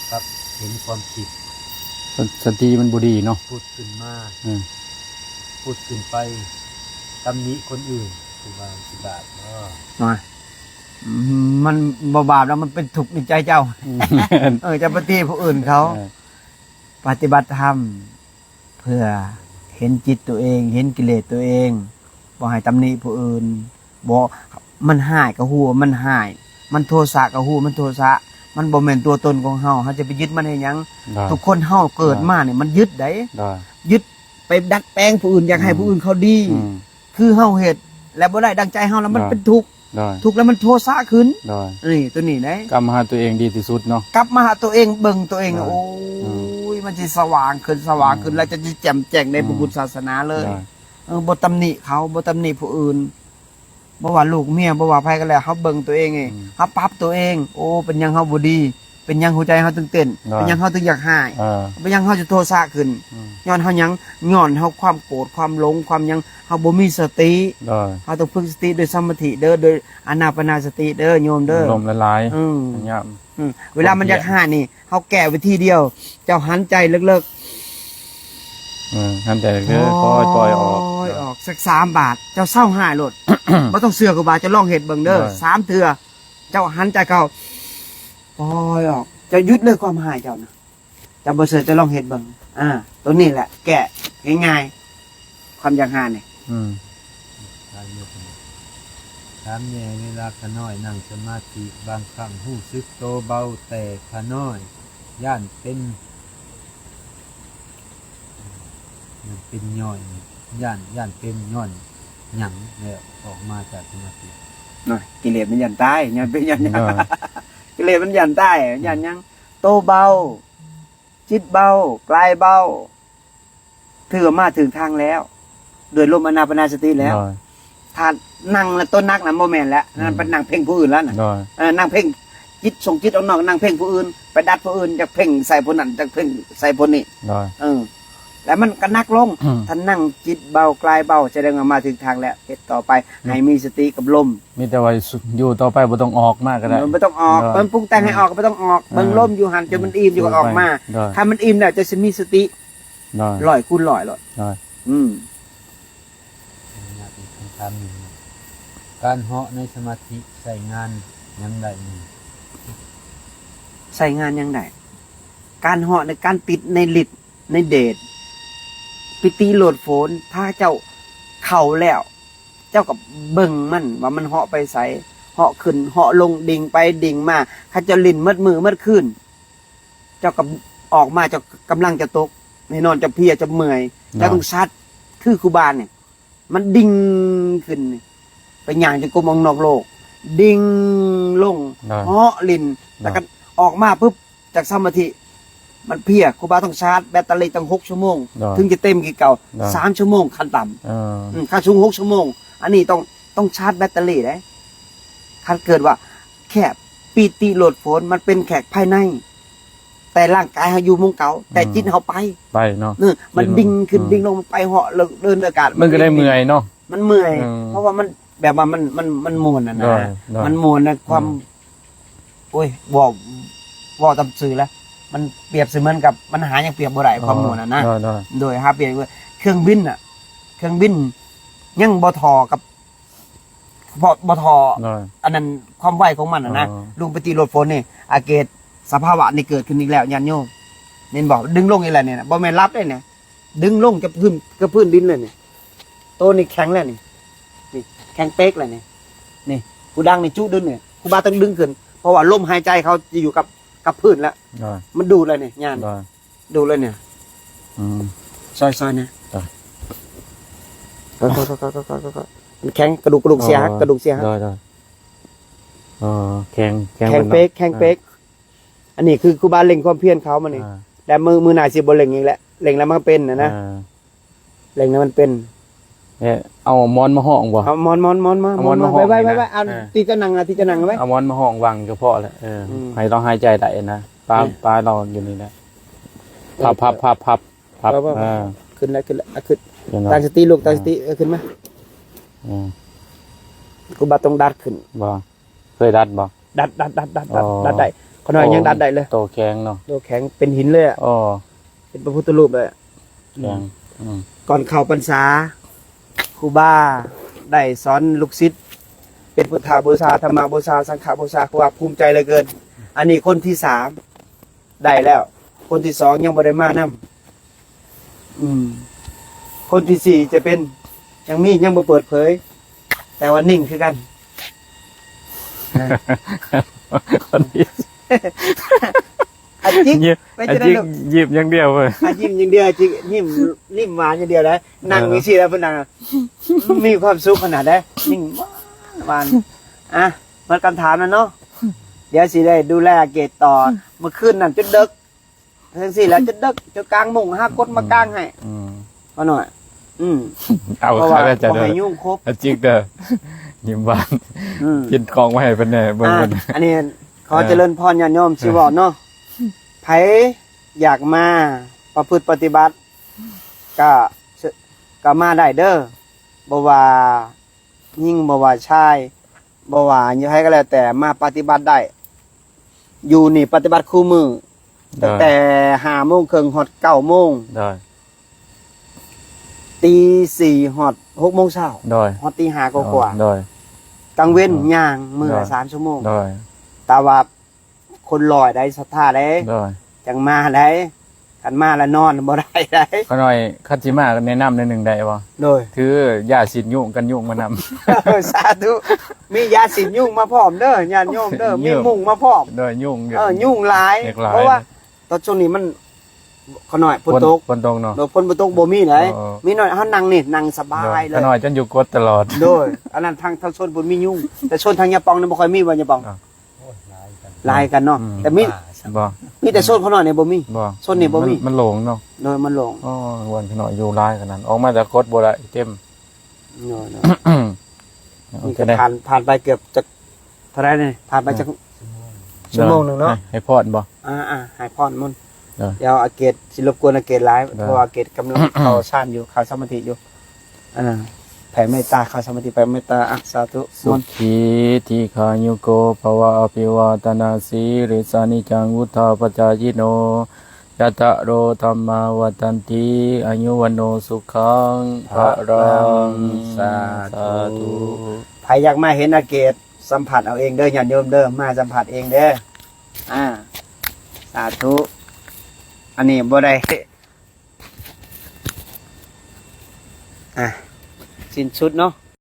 ครับเห็นความคิด สติมันบ่ดีเนาะ พูดขึ้นมา อืม พูดขึ้นไปตำหนิคนอื่นครูบาสิบาท น้อยมันบาปแล้วมันเป็นทุกข์ในใจเจ้า จะปฏิผู้อื่นเขา ปฏิบัติธรรมเพื่อเห็นจิตตัวเอง เห็นกิเลสตัวเองบ่ให้ตำหนิผู้อื่นบ่มันหายกับหูมันหาย มันโทสะกับหูมันโทสะมันบ่แม่นตัวตนของเฮาจะไปยึดมันให้หยัง ได้ ทุกคนเฮาเกิดมาเนี่ยมันยึดได้ ได้ ยึดไปดัดแปลงผู้อื่นอยากให้ผู้อื่นเขาดี อืม คือเฮาเฮ็ดแล้วบ่ได้ดังใจเฮาแล้วมัน ได้ เป็นทุกข์ ได้ ทุกข์แล้วมันโทสะขึ้น ได้ นี่ตัวนี้ได้ กรรมหาตัวเองดีที่สุดเนาะ กลับมาหาตัวเองเบิ่งตัวเอง ได้ โอ้ อื ยมันจะสว่างขึ้นแล้วจะแจ่มแจ้งในพระพุทธศาสนาเลย ได้ บ่ตำหนิเขาบ่ตำหนิผู้อื่นบ่ว่าลูกเมียบ่ว่าไผก็แล้วเฮาเบิ่งตัวเองเองเฮาปรับตัวเอง โอ้เป็นหยังเฮาบ่ดี เป็นหยังหัวใจเฮาตึงเต้นเป็นหยังเฮาถึงอยากหาย เป็นหยังเฮาจะโทสะขึ้นย้อนเฮาหยังย้อนเฮาความโกรธความหลงความหยังเฮาบ่มีสติเฮาต้องฝึกสติด้วยสมาธิเด้อโดยอานาปานสติเด้อโยมเด้อ ลมละลาย อืม อันเนี้ย เวลามันอยากหายนี่เฮาแก้วิธีเดียว เจ้าหันใจเลิก ทำใจเรื่อยๆปล่อยออก ออกสัก3 บาท เจ้าเศร้าหายโลด บ่ต้องเสือกว่าบาทจะลองเฮ็ดเบิ่งเด้อ ได้ 3 เทื่อเจ้าหันใจเข้าปล่อยออกจะหยุดเลยความหายเจ้านะเจ้าบ่เสือจะลองเฮ็ดเบิ่งตัวนี้แหละ แก้ง่ายๆความอยากหายนี่ ถามแม่เวลาขน้อยนั่งสมาธิบางครั้งหู้สึกโตเบาแต่ขน้อยย่านเป็นย่อยย่านเป็นย่อนหยังแล้วออกมาจากสมาธิ น่ะกิเลสมันยันตายยันเป็นยัน ได้ กิเลสมันยันตายยันยังโตเบา จิตเบากายเบาถือว่ามาถึงทางแล้วโดยลมอานาปานสติแล้ว ถ้านั่งแล้วต้นนักน่ะโมเมนต์แล้วนั่นเป็นนั่งเพ่งผู้อื่นแล้วน่ะ นั่งเพ่งจิตส่งจิตออกนอกนั่งเพ่งผู้อื่นไปดัดผู้อื่นจากเพ่งใส่ผู้นั้นจากเพ่งใส่ผู้นี้แล้วมันก็นักลงท่านนั่งจิตเบากายเบาแสดงว่ามาถึงทางแล้วเฮ็ดต่อไปให้มีสติกับลม มีแต่ว่าอยู่ต่อไปบ่ต้องออกมากก็ได้ มันไม่ต้องออกมันปรุงแต่งให้ออกก็ไม่ต้องออกมันลมอยู่หันจนมันอิ่มอยู่ก็ออกมาถ้ามันอิ่มแล้วจะมีสติร้อยคูณร้อยการเหาะในสมาธิใส่งานยังได้มี ใส่งานยังได้การเหาะในการติดในฤทธิ์ในเดชปิติโลดโผนถ้าเจ้าเข่าแล้ว เจ้ากับเบิ่งมันว่ามันเหาะไปใส่เหาะขึ้นเหาะลงดิ่งไปดิ่งมาถ้าเจ้าลิ้นมัดมือมัดขึ้นเจ้ากับออกมาเจ้ากำลังจะตกแน่นอนจะเพลียจะเมื่อยเจ้าต้องชัดคือครูบาเนี่ยมันดิ่งขึ้นไปอย่างจะกลมองนอกโลกดิ่งลงเหาะลิ้นแล้วก็ออกมาปุ๊บจากสมาธิมันเพลียครูบาต้องชาร์จแบตเตอรี่ตั้ง6 ชั่วโมงถึงจะเต็มกี่เก่า3 ชั่วโมงขั้นต่ำค่าสูง6 ชั่วโมงอันนี้ต้องชาร์จแบตเตอรี่ได้ถ้าเกิดว่าแค่ปีติโหลดโผนมันเป็นแขกภายในแต่ร่างกายเขาอยู่มุงเก่าแต่จิตเขาไปเนาะมันดิ่งขึ้นดิ่งลงไปเหาะเดินอากาศมันก็ได้เมื่อยเนาะมันเมื่อยเพราะว่ามันแบบว่ามันมวนนะมันมวนนะความโอ้ยบอกตำสื่อแล้วมันเปรียบเสมือนกับมันหายังเปรียบบ่ได้ความมวนนะโดยหาเปรียบว่าเครื่องบินยังบ่ทอกับบ่ทออันนั้นความไวของมันนะลุงปฏิโลดฝนนี่อาเกตสภาวะนี่เกิดขึ้นอีกแล้วยันโยมเน้นบอกดึงลงอีกแล้วเนี่ยบ่แม่นรับได้เนี่ยดึงลงกับพื้นดินเลยเนี่ยโตนี่แข็งแล้วนี่แข็งเป๊กเลยนี่กูดังนี่จุดึงเนี่ยกูบาต้องดึงขึ้นเพราะว่าลมหายใจเขาจะอยู่กับพื้นแล้วมันดูเลยเนี่ยยันดูเลยเนี่ยซอยเนี่ยก็มันแข็งกระดูกเสียกระดูกเสียแข็งเป๊กอันนี้คือครูบาเล็งความเพียรเขามันนี่แต่มือหน่ายสิบเล็งอีกแล้วเล็งแล้วมันก็เป็นนะเล็งแล้วมันเป็นเอามอนมาห้องบ่เอามอนมาไว้เอาที่จะนั่งไว้เอามอนมาห้องวางเฉพาะแหละให้เราหายใจได้นะปลาเราอยู่นี่แหละพับขึ้นแล้วตั้งสติลูกตั้งสติขึ้นมาครูบาต้องดัดขึ้นบ่เคยดัดบ่ดัดได้ขน่อยยังดัดได้เลยโตแข็งเนาะโตแข็งเป็นหินเลยเป็นพระพุทธรูปเลยแข็งก่อนเข้าพรรษาครูบาได้สอนลูกศิษย์เป็นพุทธบูชาธรรมบูชาสังฆบูชาครูบาภูมิใจเหลือเกินอันนี้คนที่3ได้แล้วคนที่2ยังบ่ได้มานำคนที่4จะเป็นยังบ่เปิดเผยแต่ว่านิ่งคือกันคนที่อาจิกยิ้มอย่างเดียวเลยยิ้มอย่างเดียวจิกยิ้มหวานอย่างเดียวเลยนั่งมีสิแล้วเพิ่นนั่งมีความสุขขนาดได้นิ่งหวานมันคำถามนะเนาะเดี๋ยวสิได้ดูแลเกตต่อเมื่อคืนนั่นจนดึกทั้งสี่แล้วจนดึกจนกลางมุ้งหากดมากางให้พอหน่อย อืม เอา เพราะ ค่า ว่า ได้จะ บ่ เด้อ ให้ยุ่งครบ เอาจิกเด้อยิ้มหวาน อืม กินกองไว้ให้เพิ่นแน่เบิ่ง อ่ะ เพิ่น อันนี้ขอเจริญพรญาติโยมสิบอกเนาะไผอยากมาประพฤติปฏิบัติก็ก็มาได้เด้อบ่ว่ายิ่งบ่ว่าชายบ่ว่าอยู่ไผก็แล้วแต่มาปฏิบัติได้ อยู่นี่ปฏิบัติคู่มือตั้งแต่5 โมงครึ่งฮอด9 โมง ได้ ตี 4ฮอด6 โมงเช้า ได้ ฮอดตี 5 กว่า ได้ ๆกลางเว้นย่างมื้อละ3 ชั่วโมง ได้ แต่ว่าคนลอยได้ศรัทธาได้ ได้ จังมาได้กันมาแล้วนอนบ่ได้ได้ ขอหน่อยคัดสิมาก็แนะนำในหนึ่งได้บ่ โดย คือยาสินยุ่งกันยุ่งมานำ สาธุมียาสินยุ่งมาพร้อมเด้อญาติโยมเด้อมีมุงมาพร้อม โดยยุ่งเยอะ ยุ่งหลาย เด็กหลาย เพราะว่าตอนช่วงนี้มันขน่อยฝนตก ฝนตกเนาะ โดยฝนบ่ตกบ่มีเลย เออ มีหน่อยเฮานั่งนี่นั่งสบายเล ข ย อหน่อยจนอยู่กดตลอด โดยอันนั้นทางชนบ่มียุ่ง แต่ชนทางยาปองนี่บ่ค่อยมีว่ายาปอง อ่ะ โอ้ยหลายกัน หลายกันเนาะ อืม แต่มี ป่าสัม บ่ มีแต่ชนเขาหน่อยนี่บ่มี บ่ ส้นนี่บ่มี มันหลงเนาะ โดยมันหลง อ๋อวันขอหน่อยอยู่ร้ายขนาดนั้นออกมาจากกดบ่ได้เต็ม โดย โอ นี่ เค ก็ ได้ ผ่านไปเกือบจะเท่าไหร่นี่ผ่านไปจักชั่วโมงหนึงเนาะ ให้พอดบ่ หายพรมัน เออ เดี๋ยวอาเกตสิรบกวนอาเกตไลฟ์ ได้ เพราะว่าอาเกตกำลัง เข้าฌานอยู่เข้าสมาธิอยู่แผ่เมตตาเข้าสมาธิแผ่เมตตาสาธุ สุขีทีขายุโกภวะอภิวาตนาสีริสานิจังวุธาปจายโนยะตะโรธรรมาวัตันติอายุวันโนสุขังพระรัง สาธุใครอยากมาเห็นอาเกตสัมผัสเอาเองเด้อญาติโยมเด้อมาสัมผัสเองเด้อสาธุอันนี้บ่ได้สิ้นชุดเนาะ